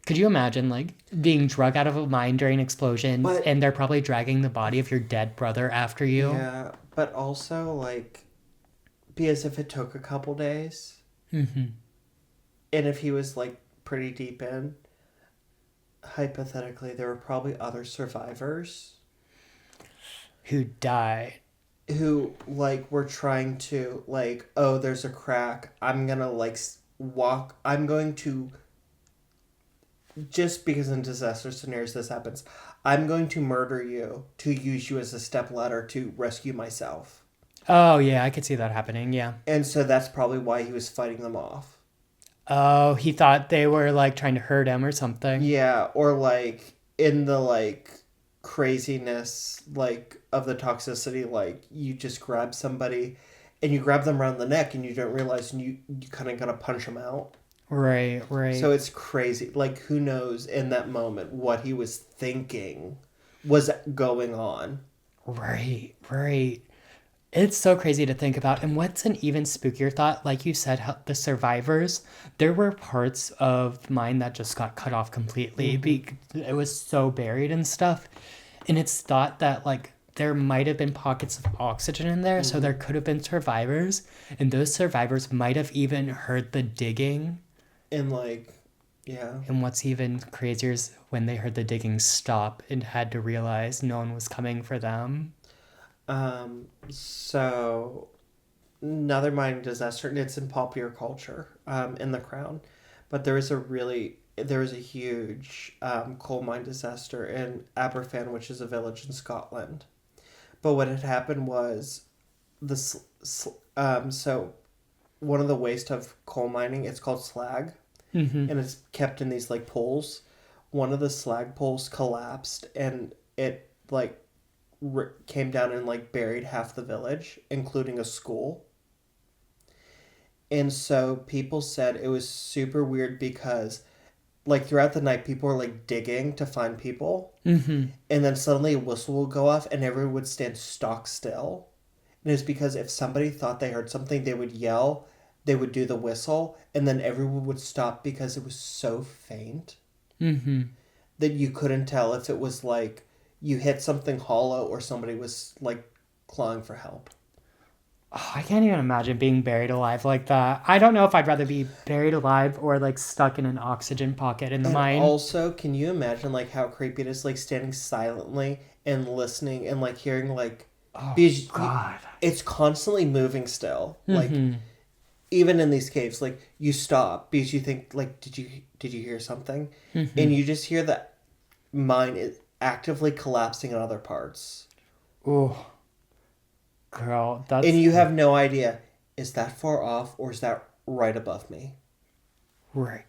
could you imagine like being drug out of a mine during an explosion, and they're probably dragging the body of your dead brother after you? Yeah, but also like, because if it took a couple days, and if he was like pretty deep in, hypothetically, there were probably other survivors who died, who like were trying to like, oh, there's a crack. I'm gonna like walk. I'm going to. Just because in disaster scenarios this happens, I'm going to murder you to use you as a stepladder to rescue myself. Oh, yeah, I could see that happening, yeah. And so that's probably why he was fighting them off. Oh, he thought they were, like, trying to hurt him or something. Yeah, or, like, in the, like, craziness, like, of the toxicity, like, you just grab somebody and you grab them around the neck and you don't realize and you kind of gonna punch them out. Right. So it's crazy. Like, who knows in that moment what he was thinking was going on. Right. It's so crazy to think about. And what's an even spookier thought, like you said, how the survivors, there were parts of mine that just got cut off completely. It was so buried and stuff. And it's thought that, like, there might have been pockets of oxygen in there, so there could have been survivors. And those survivors might have even heard the digging. And, like, yeah. And what's even crazier is when they heard the digging stop and had to realize no one was coming for them. So, another mining disaster, and it's in popular culture, in The Crown. But there was a huge coal mine disaster in Aberfan, which is a village in Scotland. But what had happened was, so one of the waste of coal mining, it's called slag. And it's kept in these like poles. One of the slag poles collapsed and it like came down and like buried half the village, including a school. And so people said it was super weird because like throughout the night people were like digging to find people. And then suddenly a whistle would go off and everyone would stand stock still. And it's because if somebody thought they heard something, they would yell, they would do the whistle, and then everyone would stop because it was so faint that you couldn't tell if it was like you hit something hollow or somebody was like clawing for help. Oh, I can't even imagine being buried alive like that. I don't know if I'd rather be buried alive or like stuck in an oxygen pocket in the mine. Also, can you imagine like how creepy it is like standing silently and listening and like hearing like God. it's constantly moving still. Like even in these caves, like you stop because you think like, did you hear something? And you just hear that mine is actively collapsing in other parts. Oh, girl, that's... And you have no idea, is that far off or is that right above me? Right.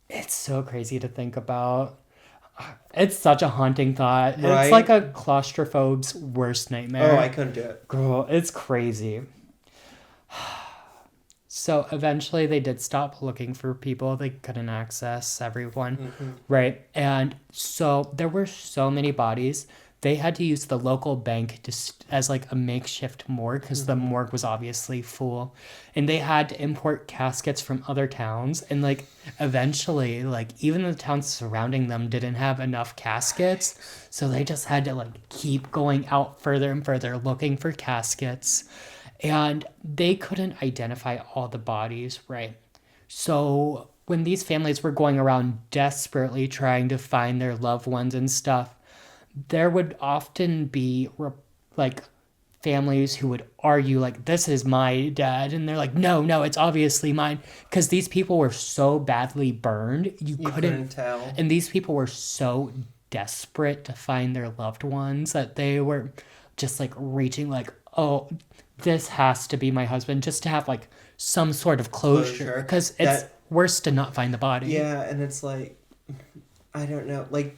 It's so crazy to think about. It's such a haunting thought. Right? It's like a claustrophobe's worst nightmare. Oh, I couldn't do it. Girl, it's crazy. So eventually they did stop looking for people. They couldn't access everyone. Right. And so there were so many bodies. They had to use the local bank just as like a makeshift morgue because the morgue was obviously full. And they had to import caskets from other towns. And like eventually, like even the towns surrounding them didn't have enough caskets. So they just had to like keep going out further and further looking for caskets. And they couldn't identify all the bodies, right? So when these families were going around desperately trying to find their loved ones and stuff, there would often be like families who would argue like, this is my dad, and they're like, no, it's obviously mine, because these people were so badly burned you couldn't tell. And these people were so desperate to find their loved ones that they were just like reaching like, oh, this has to be my husband, just to have like some sort of closure, because it's worse to not find the body. Yeah, and it's like, I don't know, like,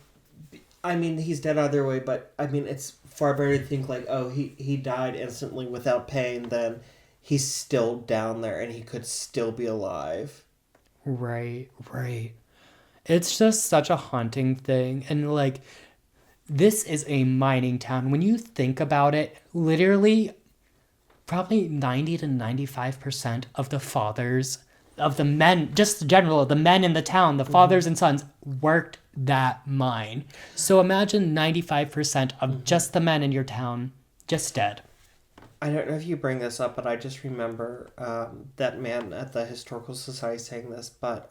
I mean, he's dead either way, but I mean, it's far better to think like, oh, he died instantly without pain than he's still down there and he could still be alive. Right. It's just such a haunting thing. And like, this is a mining town. When you think about it, literally probably 90 to 95% of the fathers of the men, just general, the men in the town, the fathers and sons worked that mine. So imagine 95% of just the men in your town just dead. I don't know if you bring this up, but I just remember that man at the Historical Society saying this, but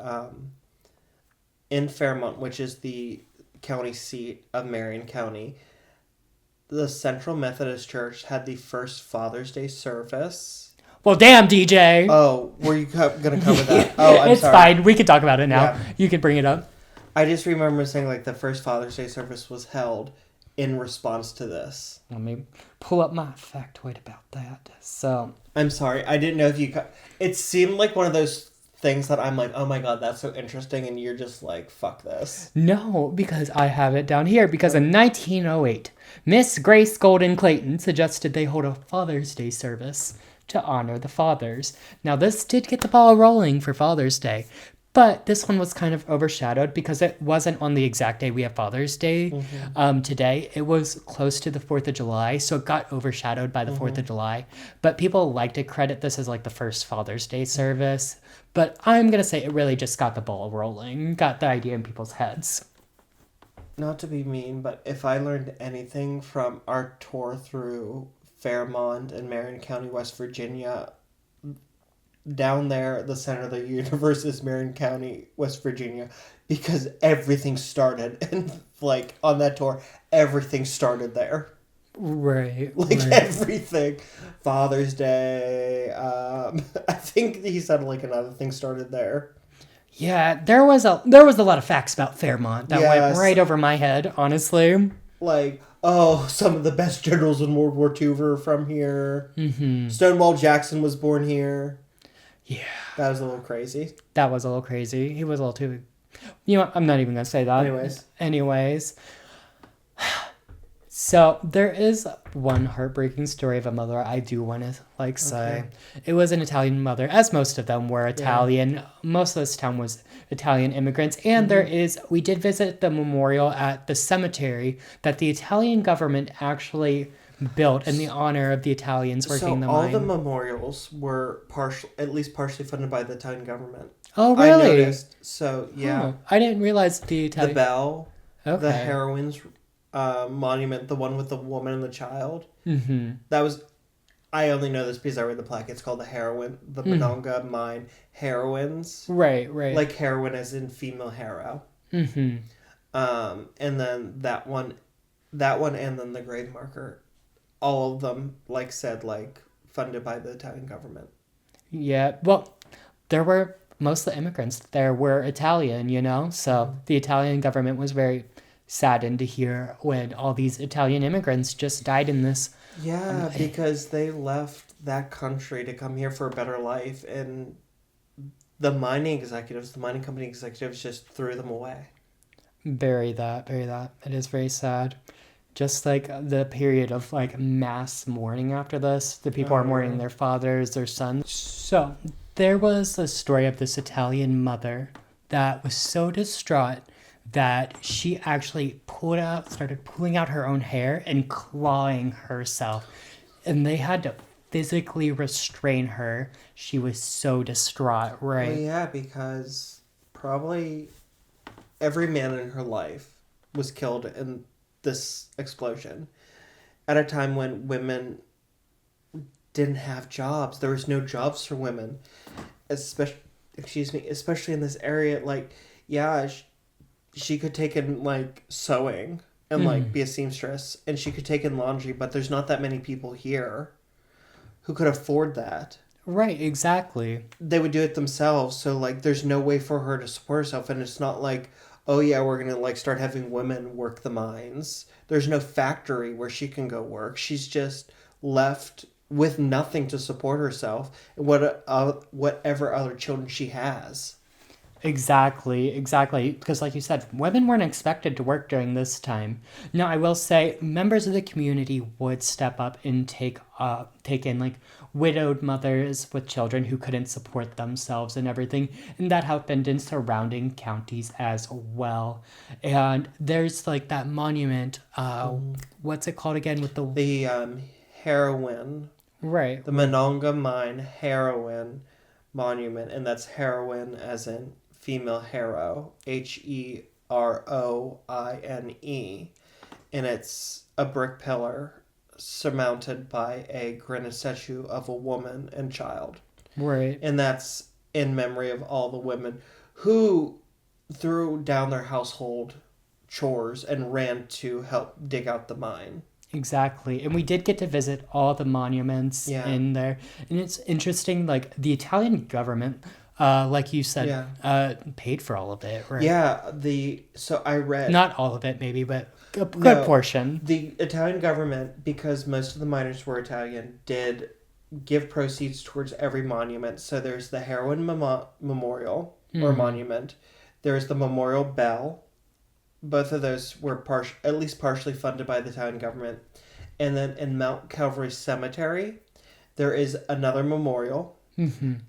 in Fairmont, which is the county seat of Marion County, the Central Methodist Church had the first Father's Day service. Well, damn, DJ. Oh, were you going to cover that? Oh, I'm it's sorry. fine. We can talk about it now. Yeah. You can bring it up. I just remember saying, like, the first Father's Day service was held in response to this. Let me pull up my factoid about that. So, I'm sorry. I didn't know if you... It seemed like one of those things that I'm like, oh my god, that's so interesting, and you're just like, fuck this. No, because I have it down here. Because in 1908, Miss Grace Golden Clayton suggested they hold a Father's Day service to honor the fathers. Now, this did get the ball rolling for Father's Day, but this one was kind of overshadowed because it wasn't on the exact day we have Father's Day today. It was close to the 4th of July, so it got overshadowed by the 4th of July. But people like to credit this as like the first Father's Day service. But I'm going to say it really just got the ball rolling, got the idea in people's heads. Not to be mean, but if I learned anything from our tour through Fairmont and Marion County, West Virginia, down there, the center of the universe is Marion County, West Virginia, because everything started, and like on that tour, everything started there. Right. Everything. Father's Day. I think he said like another thing started there. Yeah, there was a lot of facts about Fairmont that went right over my head, honestly. Like, oh, some of the best generals in World War II were from here. Mm-hmm. Stonewall Jackson was born here. Yeah. That was a little crazy. That was a little crazy. He was a little too... You know what? I'm not even going to say that. Anyways. So, there is one heartbreaking story of a mother I do want to, say. It was an Italian mother, as most of them were Italian. Yeah. Most of this town was Italian immigrants. And we did visit the memorial at the cemetery that the Italian government actually built in the honor of the Italians working the mine. So all the memorials were at least partially funded by the Italian government. Oh, really? I noticed. So, yeah. Oh, I didn't realize the Italian... The bell, the heroines monument, the one with the woman and the child. Mm-hmm. That was... I only know this because I read the plaque. It's called the Monongah Mine Heroines. Right. Like heroine as in female hero. Mm-hmm. And then that one, and then the grave marker. All of them, funded by the Italian government. Yeah, well, there were most of the immigrants there were Italian, you know? So the Italian government was very saddened to hear when all these Italian immigrants just died in this. Yeah, because they left that country to come here for a better life, and the mining company executives just threw them away. Bury that, bury that. It is very sad. Just like the period of like mass mourning after this, the people are mourning their fathers, their sons. So there was a story of this Italian mother that was so distraught that she actually started pulling out her own hair and clawing herself. And they had to physically restrain her. She was so distraught, right? Well, yeah, because probably every man in her life was killed in this explosion at a time when women didn't have jobs. There was no jobs for women, especially in this area. Like, yeah, she could take in like sewing and like be a seamstress, and she could take in laundry, but there's not that many people here who could afford that. Right, exactly. They would do it themselves, so like there's no way for her to support herself, and it's not like, oh yeah, we're gonna like start having women work the mines. There's no factory where she can go work. She's just left with nothing to support herself and whatever other children she has. Exactly. Because, like you said, women weren't expected to work during this time. Now, I will say, members of the community would step up and take in like widowed mothers with children who couldn't support themselves and everything, and that happened in surrounding counties as well. And there's like that monument. What's it called again? With The heroin, right. the Monongah Mine Heroin Monument, and that's heroin as in female hero, Heroine, and it's a brick pillar surmounted by a granite statue of a woman and child. Right. And that's in memory of all the women who threw down their household chores and ran to help dig out the mine. Exactly. And we did get to visit all the monuments in there. And it's interesting, like the Italian government, like you said, paid for all of it, right? Yeah, so I read... Not all of it, maybe, but a good portion. The Italian government, because most of the miners were Italian, did give proceeds towards every monument. So there's the Heroin Memorial, or monument. There's the Memorial Bell. Both of those were at least partially funded by the Italian government. And then in Mount Calvary Cemetery, there is another memorial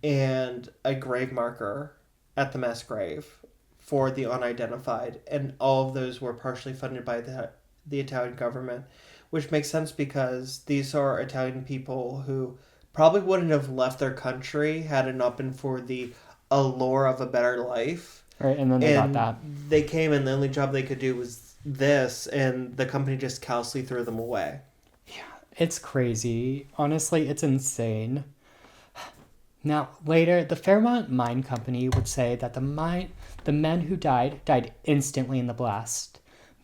and a grave marker at the mass grave for the unidentified. And all of those were partially funded by the Italian government, which makes sense because these are Italian people who probably wouldn't have left their country had it not been for the allure of a better life. Right, and then they got that. They came, and the only job they could do was this, and the company just callously threw them away. Yeah, it's crazy. Honestly, it's insane. Now, later, the Fairmont Mine Company would say that the men who died instantly in the blast.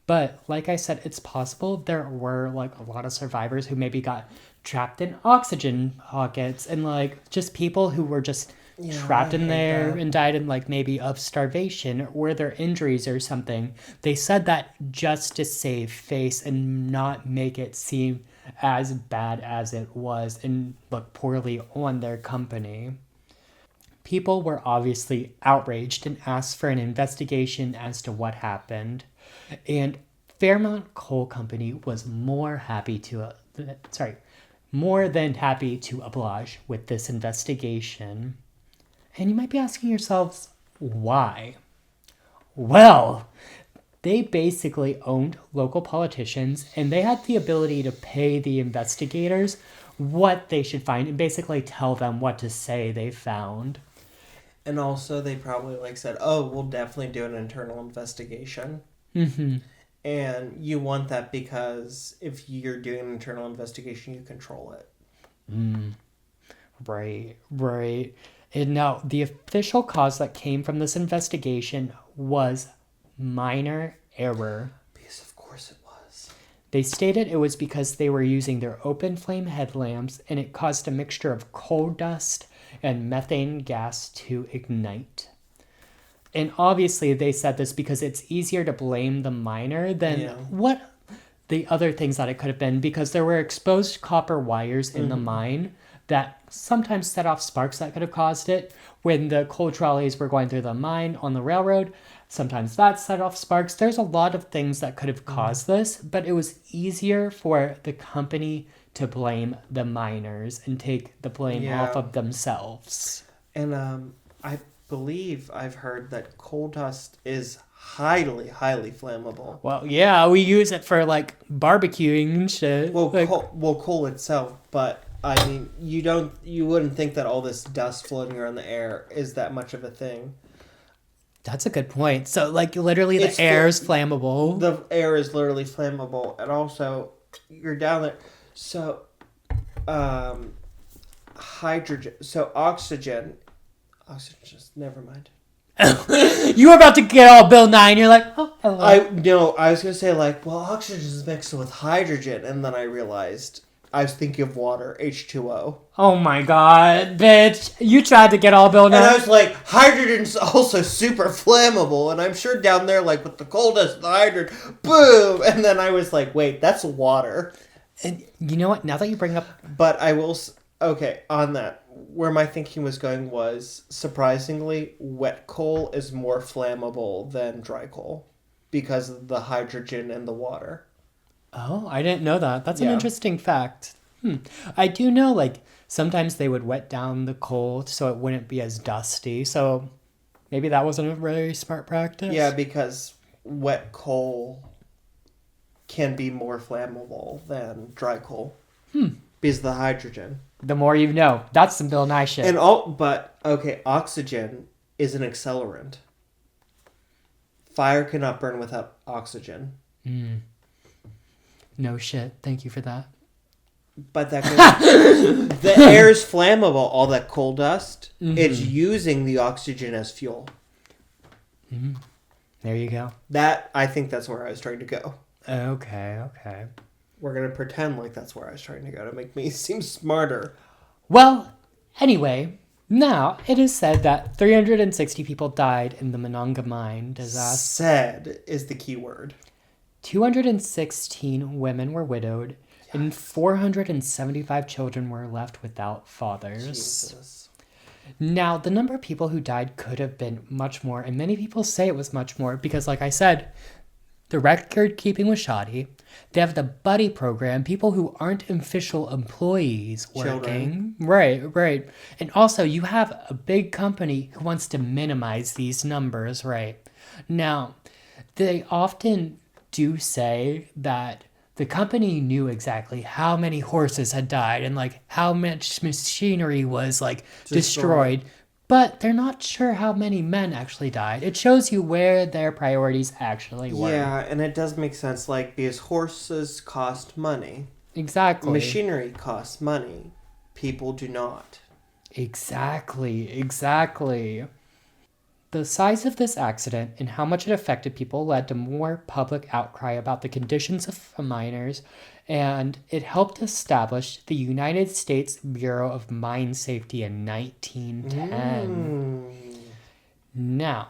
But, like I said, it's possible there were, like, a lot of survivors who maybe got trapped in oxygen pockets and, like, just people who were just trapped in there and died in like maybe of starvation or their injuries or something. They said that just to save face and not make it seem as bad as it was and look poorly on their company. People were obviously outraged and asked for an investigation as to what happened. And Fairmont Coal Company was more than happy to oblige with this investigation. And you might be asking yourselves, why? Well, they basically owned local politicians and they had the ability to pay the investigators what they should find and basically tell them what to say they found. And also they probably said, oh, we'll definitely do an internal investigation. And you want that because if you're doing an internal investigation, you control it. Right. And now, the official cause that came from this investigation was minor error. Because of course it was. They stated it was because they were using their open flame headlamps and it caused a mixture of coal dust and methane gas to ignite. And obviously they said this because it's easier to blame the miner than what the other things that it could have been, because there were exposed copper wires in the mine that sometimes set off sparks that could have caused it. When the coal trolleys were going through the mine on the railroad, sometimes that set off sparks. There's a lot of things that could have caused this, but it was easier for the company to blame the miners and take the blame off of themselves. And I believe I've heard that coal dust is highly, highly flammable. Well, yeah, we use it for like barbecuing and shit. Well, like, coal itself, but I mean, you wouldn't think that all this dust floating around the air is that much of a thing. That's a good point. So, like, literally the air is flammable. The air is literally flammable, and also you're down there. So, hydrogen. So oxygen. Just never mind. You were about to get all Bill Nye, and you're like, oh, hello. I was gonna say like, well, oxygen is mixed with hydrogen, and then I realized I was thinking of water, H2O. Oh my god, bitch! You tried to get all Bill Nye. And I was like, hydrogen's also super flammable, and I'm sure down there, like with the coal dust, the hydrogen, boom. And then I was like, wait, that's water. And you know what? Now that you bring up, but I will. Okay, on that, where my thinking was going was, surprisingly, wet coal is more flammable than dry coal because of the hydrogen and the water. Oh, I didn't know that. That's an interesting fact. I do know, like, sometimes they would wet down the coal so it wouldn't be as dusty. So maybe that wasn't a very smart practice. Yeah, because wet coal can be more flammable than dry coal. Because of the hydrogen. The more you know. That's some Bill Nye shit. But oxygen is an accelerant. Fire cannot burn without oxygen. No shit. Thank you for that. But that the air is flammable. All that coal dust, it's using the oxygen as fuel. There you go. I think that's where I was trying to go. Okay. We're going to pretend like that's where I was trying to go to make me seem smarter. Well, anyway, now it is said that 360 people died in the Monongah Mine Disaster. Said is the key word. 216 women were widowed, and 475 children were left without fathers. Jesus. Now, the number of people who died could have been much more, and many people say it was much more because, like I said, the record keeping was shoddy. They have the buddy program, people who aren't official employees working. Children. Right. And also, you have a big company who wants to minimize these numbers, right? Now, they often do say that the company knew exactly how many horses had died and like how much machinery was like destroyed. But they're not sure how many men actually died. It shows you where their priorities actually were. Yeah, and it does make sense, like, because horses cost money. Exactly. Machinery costs money. People do not. Exactly. The size of this accident and how much it affected people led to more public outcry about the conditions of miners, and it helped establish the United States Bureau of Mine Safety in 1910. Now,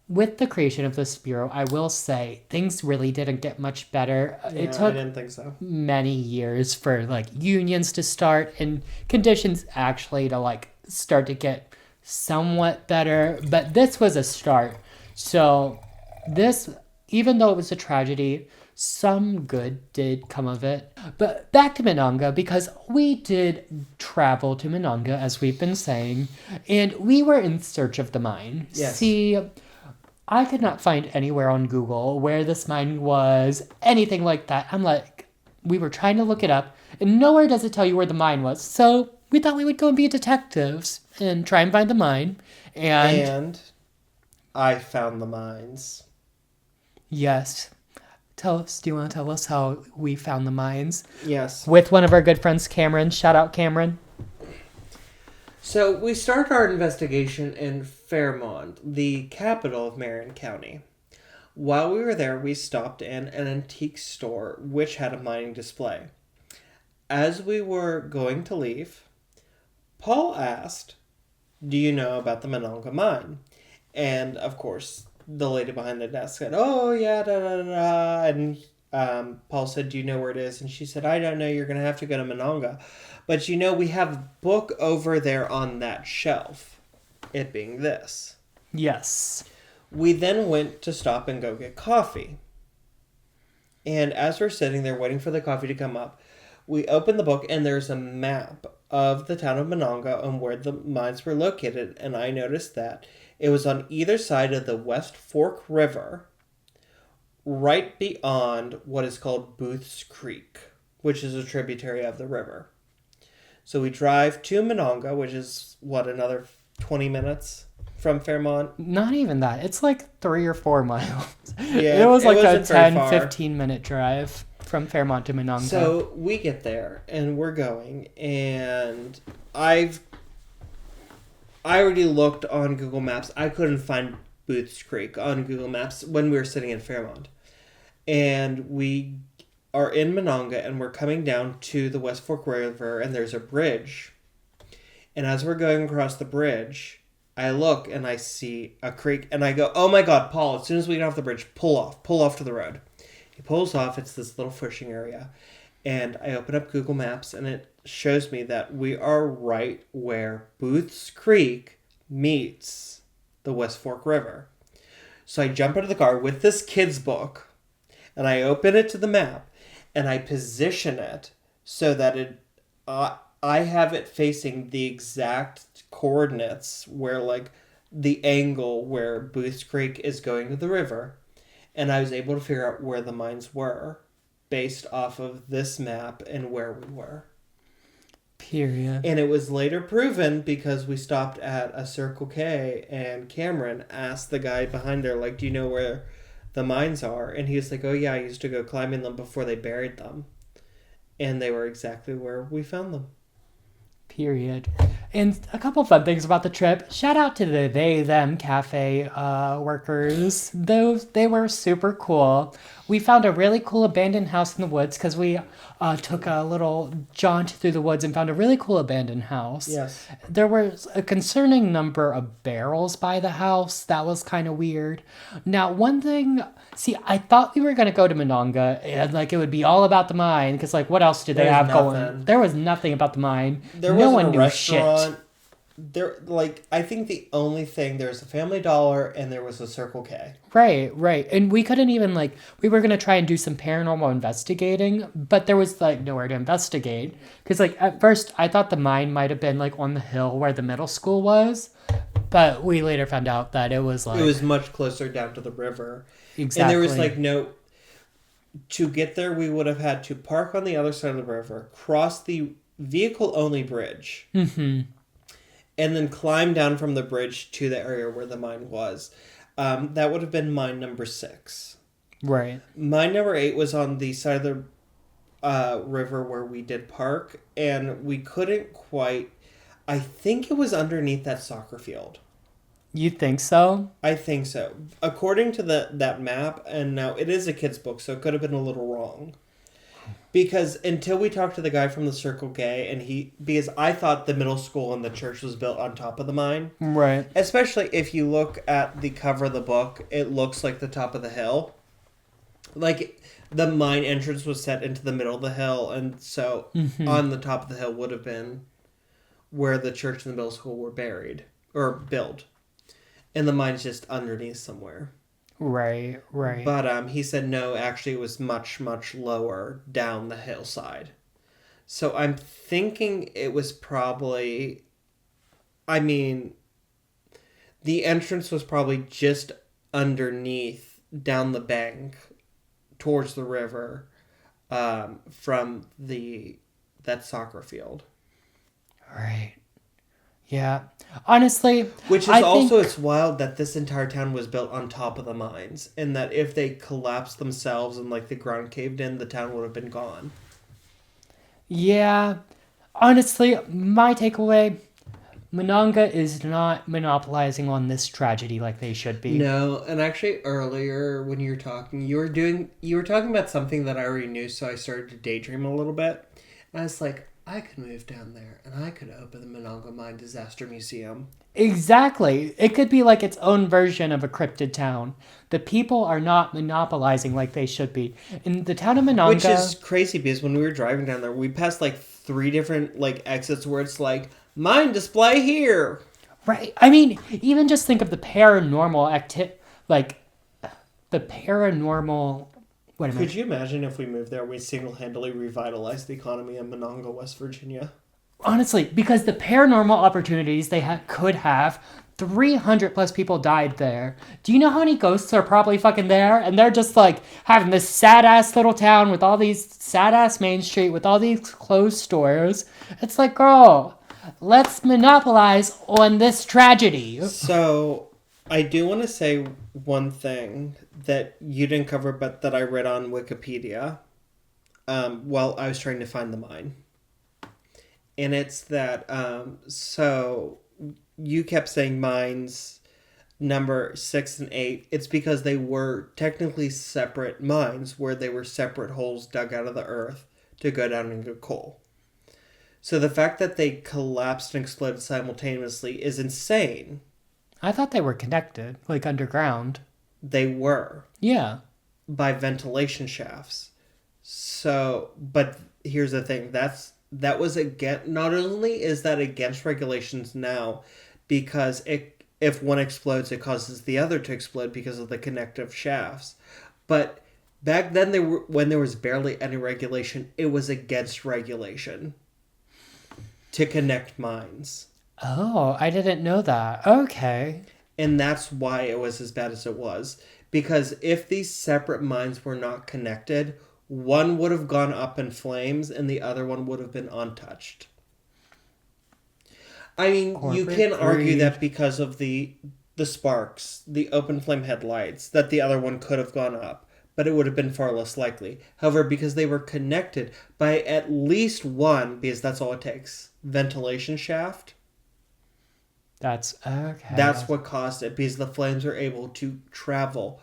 with the creation of this bureau, I will say things really didn't get much better. It took I didn't think so. many years for like unions to start and conditions actually to like start to get somewhat better, but this was a start. So this, even though it was a tragedy, some good did come of it. But back to Monongah, because we did travel to Monongah, as we've been saying, and we were in search of the mine. Yes. See, I could not find anywhere on Google where this mine was, anything like that. I'm like, we were trying to look it up, and nowhere does it tell you where the mine was. So we thought we would go and be detectives and try and find the mine. And I found the mines. Yes. Do you want to tell us how we found the mines? Yes. With one of our good friends, Cameron. Shout out, Cameron. So we start our investigation in Fairmont, the capital of Marion County. While we were there, we stopped in an antique store which had a mining display. As we were going to leave, Paul asked, "Do you know about the Monongah mine?" And of course, the lady behind the desk said, "Oh, yeah, da da da da." And Paul said, "Do you know where it is?" And she said, "I don't know. You're going to have to go to Monongah. But we have a book over there on that shelf." It being this. Yes. We then went to stop and go get coffee. And as we're sitting there waiting for the coffee to come up, we open the book and there's a map of the town of Monongah and where the mines were located. And I noticed that it was on either side of the West Fork River, right beyond what is called Booth's Creek, which is a tributary of the river. So we drive to Monongah, which is, another 20 minutes from Fairmont? Not even that. It's like 3 or 4 miles. Yeah, it was like a wasn't very 10, far. 15-minute drive from Fairmont to Monongah. So we get there and we're going, and I already looked on Google Maps. I couldn't find Booth's Creek on Google Maps when we were sitting in Fairmont. And we are in Monongah and we're coming down to the West Fork River, and there's a bridge. And as we're going across the bridge, I look and I see a creek and I go, "Oh my God, Paul, as soon as we get off the bridge, pull off to the road." He pulls off. It's this little fishing area. And I open up Google Maps and it shows me that we are right where Booth's Creek meets the West Fork River. So I jump into the car with this kid's book and I open it to the map and I position it so that I have it facing the exact coordinates where, like, the angle where Booth's Creek is going to the river. And I was able to figure out where the mines were based off of this map and where we were. Period. And it was later proven because we stopped at a Circle K and Cameron asked the guy behind there, like, "Do you know where the mines are?" And he was like, "Oh yeah, I used to go climbing them before they buried them." And they were exactly where we found them. Period. And a couple fun things about the trip. Shout out to the They Them Cafe workers. They were super cool. We found a really cool abandoned house in the woods because we took a little jaunt through the woods and found a really cool abandoned house. Yes. There was a concerning number of barrels by the house. That was kind of weird. Now, one thing... See, I thought we were going to go to Monongah and, like, it would be all about the mine because, like, what else did they have going? There was nothing about the mine. There wasn't a restaurant. There, like, I think the only thing, there's a Family Dollar and there was a Circle K. Right. And we couldn't even, like, we were going to try and do some paranormal investigating, but there was, like, nowhere to investigate. Because, like, at first, I thought the mine might have been, like, on the hill where the middle school was. But we later found out that it was, like... It was much closer down to the river. Exactly. And there was, like, no... To get there, we would have had to park on the other side of the river, cross the vehicle-only bridge, mm-hmm. and then climb down from the bridge to the area where the mine was. That would have been mine number 6. Right. Mine number 8 was on the side of the river where we did park, and we couldn't quite... I think it was underneath that soccer field. You think so? I think so. According to that map, and now it is a kid's book, so it could have been a little wrong. Because until we talked to the guy from the Circle K, because I thought the middle school and the church was built on top of the mine. Right. Especially if you look at the cover of the book, it looks like the top of the hill. Like, the mine entrance was set into the middle of the hill, and so on the top of the hill would have been where the church and the middle school were buried, or built. And the mine's just underneath somewhere. Right. But he said no, actually it was much, much lower down the hillside. So I'm thinking it was probably... I mean, the entrance was probably just underneath, down the bank, towards the river, from that soccer field. Right. Yeah. Honestly, Which is it's wild that this entire town was built on top of the mines, and that if they collapsed themselves and, like, the ground caved in, the town would have been gone. Yeah. Honestly, my takeaway, Monongah is not monopolizing on this tragedy like they should be. No, and actually earlier when you were talking, you were talking about something that I already knew, so I started to daydream a little bit. And I was like, I could move down there and I could open the Monongah Mining Disaster Museum. Exactly. It could be like its own version of a cryptid town. The people are not monopolizing like they should be. In the town of Monongah... Which is crazy because when we were driving down there, we passed like 3 different like exits where it's like, mine display here. Right. I mean, even just think of the paranormal the paranormal... Could you imagine if we moved there, we single-handedly revitalized the economy in Monongah, West Virginia? Honestly, because the paranormal opportunities they could have, 300 plus people died there. Do you know how many ghosts are probably fucking there? And they're just like having this sad-ass little town with all these sad-ass Main Street with all these closed stores. It's like, girl, let's monopolize on this tragedy. So, I do want to say one thing that you didn't cover, but that I read on Wikipedia while I was trying to find the mine. And it's that, so you kept saying mines number 6 and 8. It's because they were technically separate mines where they were separate holes dug out of the earth to go down and get coal. So the fact that they collapsed and exploded simultaneously is insane. I thought they were connected, like underground. They were. Yeah. By ventilation shafts. So, but here's the thing. That was against, not only is that against regulations now, because if one explodes, it causes the other to explode because of the connective shafts. But back then, when there was barely any regulation, it was against regulation to connect mines. Oh, I didn't know that. Okay. And that's why it was as bad as it was. Because if these separate mines were not connected, one would have gone up in flames and the other one would have been untouched. I mean, you can argue that because of the sparks, the open flame headlights, that the other one could have gone up, but it would have been far less likely. However, because they were connected by at least one, because that's all it takes, ventilation shaft. That's okay. That's what caused it, because the flames are able to travel.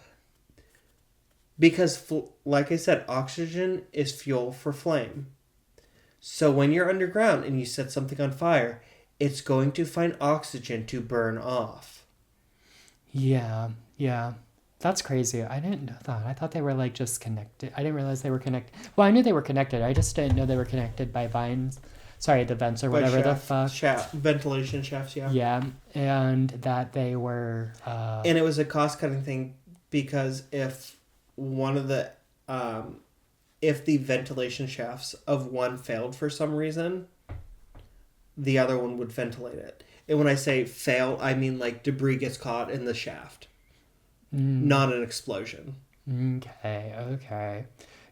Because, like I said, oxygen is fuel for flame. So when you're underground and you set something on fire, it's going to find oxygen to burn off. Yeah. That's crazy. I didn't know that. I thought they were like just connected. I didn't realize they were connected. Well, I knew they were connected. I just didn't know they were connected by vines. Sorry, the vents or whatever the fuck. Ventilation shafts, yeah. Yeah, and that they were... And it was a cost-cutting thing because if one of the... if the ventilation shafts of one failed for some reason, the other one would ventilate it. And when I say fail, I mean like debris gets caught in the shaft. Not an explosion. Okay.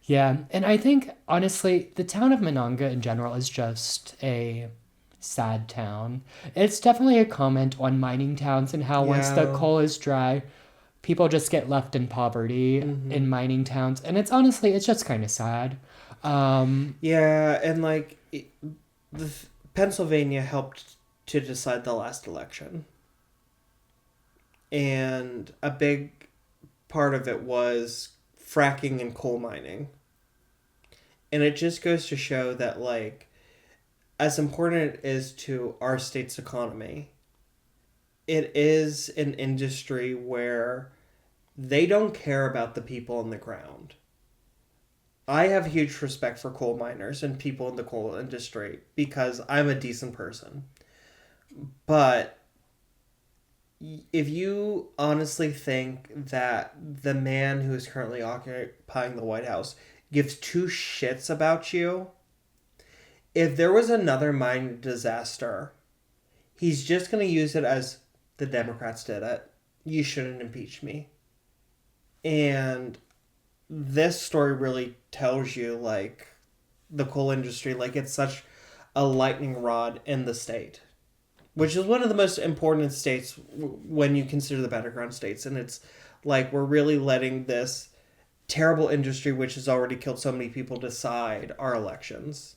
Yeah, and I think, honestly, the town of Monongah in general is just a sad town. It's definitely a comment on mining towns and how once the coal is dry, people just get left in poverty in mining towns. And it's just kind of sad. Yeah, and like, Pennsylvania helped to decide the last election. And a big part of it was fracking and coal mining. And it just goes to show that, like, as important it is to our state's economy, it is an industry where they don't care about the people on the ground. I have huge respect for coal miners and people in the coal industry because I'm a decent person. But if you honestly think that the man who is currently occupying the White House gives 2 shits about you, if there was another mining disaster, he's just going to use it as the Democrats did it. You shouldn't impeach me. And this story really tells you, like, the coal industry, like, it's such a lightning rod in the state. Which is one of the most important states when you consider the battleground states. And it's like we're really letting this terrible industry, which has already killed so many people, decide our elections.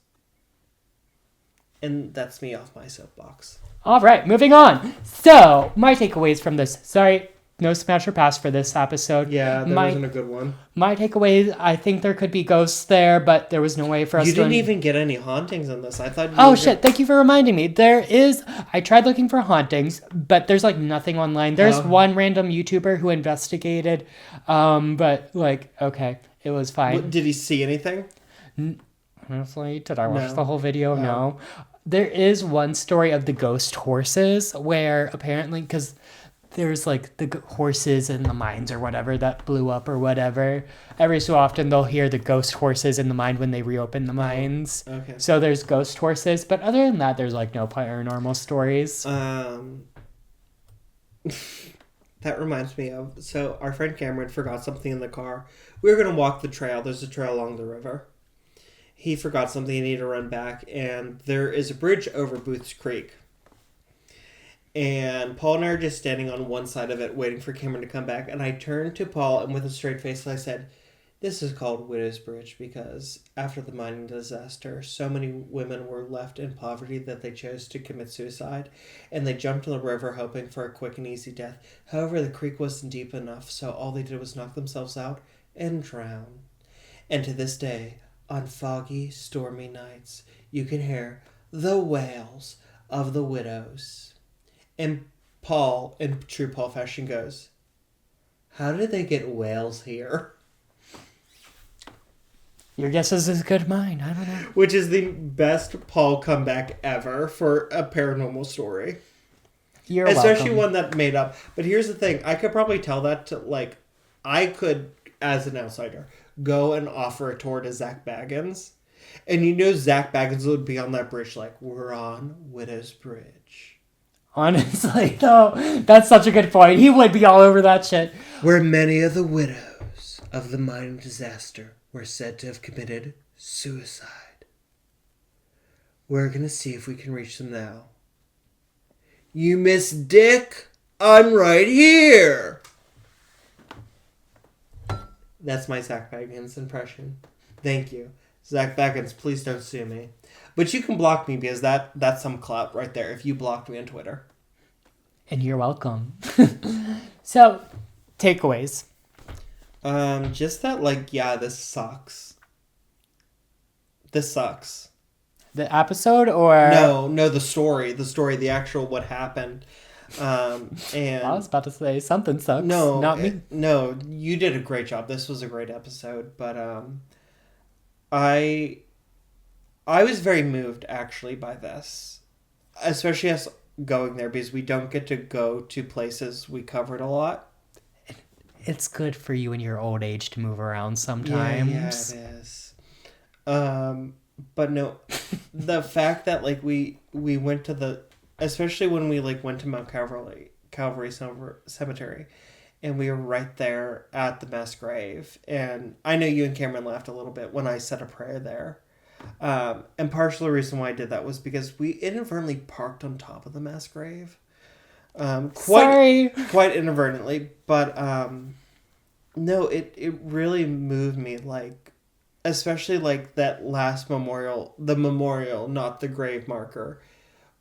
And that's me off my soapbox. All right, moving on. So, my takeaways from this. Sorry, no smash or pass for this episode. Yeah, that wasn't a good one. My takeaways, I think there could be ghosts there, but there was no way for us to... You didn't even get any hauntings on this. I thought Oh, shit. Thank you for reminding me. I tried looking for hauntings, but there's, like, nothing online. There's one random YouTuber who investigated, but, like, okay, it was fine. Did he see anything? Honestly, did I watch the whole video? No. There is one story of the ghost horses where apparently, because there's like the horses in the mines or whatever that blew up or whatever. Every so often they'll hear the ghost horses in the mine when they reopen the mines. Okay. So there's ghost horses, but other than that, there's like no paranormal stories. That reminds me of, so our friend Cameron forgot something in the car. We were going to walk the trail. There's a trail along the river. He forgot something, he needed to run back, and there is a bridge over Booth's Creek. And Paul and I are just standing on one side of it, waiting for Cameron to come back. And I turned to Paul, and with a straight face, I said, "This is called Widow's Bridge because after the mining disaster, so many women were left in poverty that they chose to commit suicide, and they jumped in the river hoping for a quick and easy death. However, the creek wasn't deep enough, so all they did was knock themselves out and drown. And to this day, on foggy, stormy nights, you can hear the wails of the widows." And Paul, in true Paul fashion, goes, "How did they get whales here?" Your guess is as good as mine. I don't know. Which is the best Paul comeback ever for a paranormal story. You're Especially welcome. one that made up. But here's the thing. I could probably tell that to, like, I could, as an outsider, go and offer a tour to Zach Baggins. And you know Zach Baggins would be on that bridge like, "We're on Widow's Bridge." Honestly, though, that's such a good point. He would be all over that shit. "Where many of the widows of the mining disaster were said to have committed suicide. We're going to see if we can reach them now. You miss Dick? I'm right here." That's my Zach Baggins impression. Thank you. Zach Baggins, please don't sue me. But you can block me because that's some clout right there if you blocked me on Twitter. And you're welcome. So, takeaways. Just that, like, yeah, this sucks. This sucks. The episode or... No, the story, the actual what happened. And I was about to say something sucks. No, not me. No, you did a great job. This was a great episode, but I was very moved actually by this, especially us going there because we don't get to go to places we covered a lot. It's good for you in your old age to move around sometimes. Yeah, it is. But no, the fact that like we went to the, especially when we like went to Mount Calvary Cemetery, and we were right there at the mass grave, and I know you and Cameron laughed a little bit when I said a prayer there. And partially the reason why I did that was because we inadvertently parked on top of the mass grave. Quite inadvertently, but no, it really moved me, like, especially like that last memorial, the memorial, not the grave marker,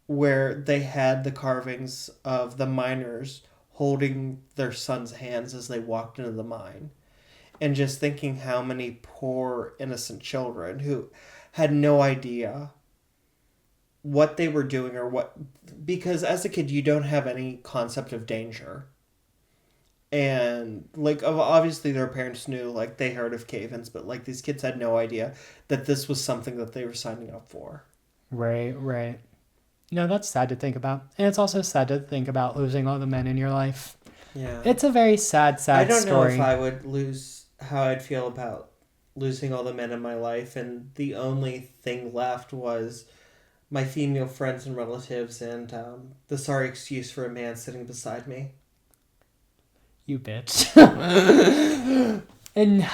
where they had the carvings of the miners holding their sons' hands as they walked into the mine. And just thinking how many poor innocent children who had no idea what they were doing or what, because as a kid you don't have any concept of danger. And like obviously their parents knew, like they heard of cave-ins, but like these kids had no idea that this was something that they were signing up for. Right. No, that's sad to think about. And it's also sad to think about losing all the men in your life. Yeah. It's a very sad story. I don't know if I would how I'd feel about losing all the men in my life, and the only thing left was my female friends and relatives and the sorry excuse for a man sitting beside me. You bitch. And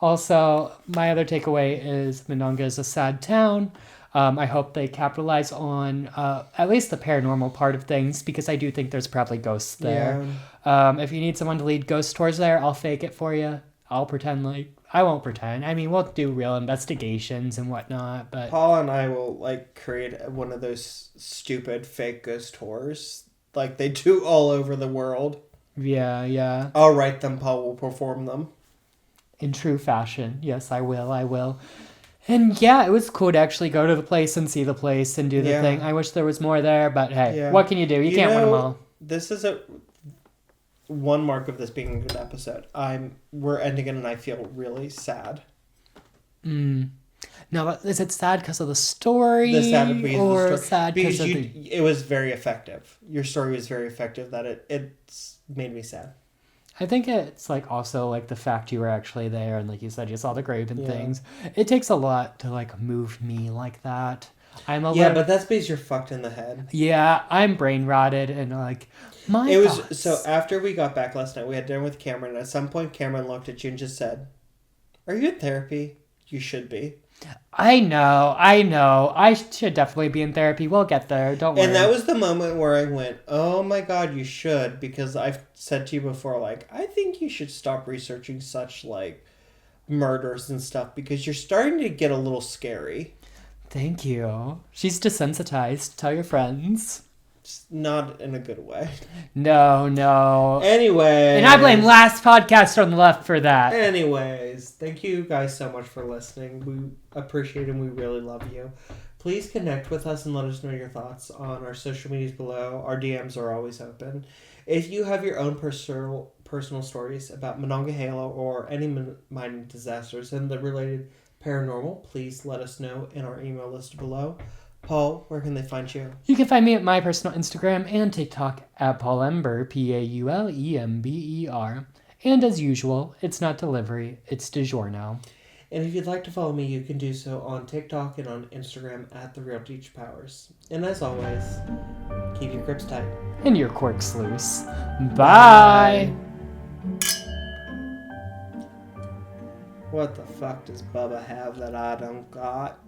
also, my other takeaway is Monongah is a sad town. I hope they capitalize on at least the paranormal part of things, because I do think there's probably ghosts there. Yeah. If you need someone to lead ghost tours there, I'll fake it for you. I'll pretend like I won't pretend. I mean, we'll do real investigations and whatnot, but Paul and I will like create one of those stupid fake ghost tours like they do all over the world. yeah. I'll write them. Paul will perform them. In true fashion. Yes, I will. And yeah, it was cool to actually go to the place and see the place and do the thing. I wish there was more there, but hey, what can you do? You can't win them all. This is one mark of this being a good episode. We're ending it and I feel really sad. No, but is it sad because of the story? Sad because of it was very effective. Your story was very effective that it's made me sad. I think it's like also like the fact you were actually there and like you said you saw the grave and things. It takes a lot to like move me like that. But that's because you're fucked in the head. Yeah, I'm brain rotted and like so after we got back last night, we had dinner with Cameron, and at some point Cameron looked at you and just said, "Are you in therapy? You should be." I know. I should definitely be in therapy. We'll get there. Don't worry. And that was the moment where I went, "Oh my God, you should," because I've said to you before, like, I think you should stop researching such like murders and stuff because you're starting to get a little scary. Thank you. She's desensitized. Tell your friends. Not in a good way. No. Anyway. And I blame last podcast on the left for that. Anyways, thank you guys so much for listening. We appreciate and we really love you. Please connect with us and let us know your thoughts on our social medias below. Our DMs are always open. If you have your own personal stories about Monongah Halo or any mining disasters and the related paranormal, please let us know in our email list below. Paul, where can they find you? You can find me at my personal Instagram and TikTok at Paulember, Paulember. And as usual, it's not delivery, it's DiGiorno. And if you'd like to follow me, you can do so on TikTok and on Instagram at The Real Teach Powers. And as always, keep your grips tight. And your corks loose. Bye! What the fuck does Bubba have that I don't got?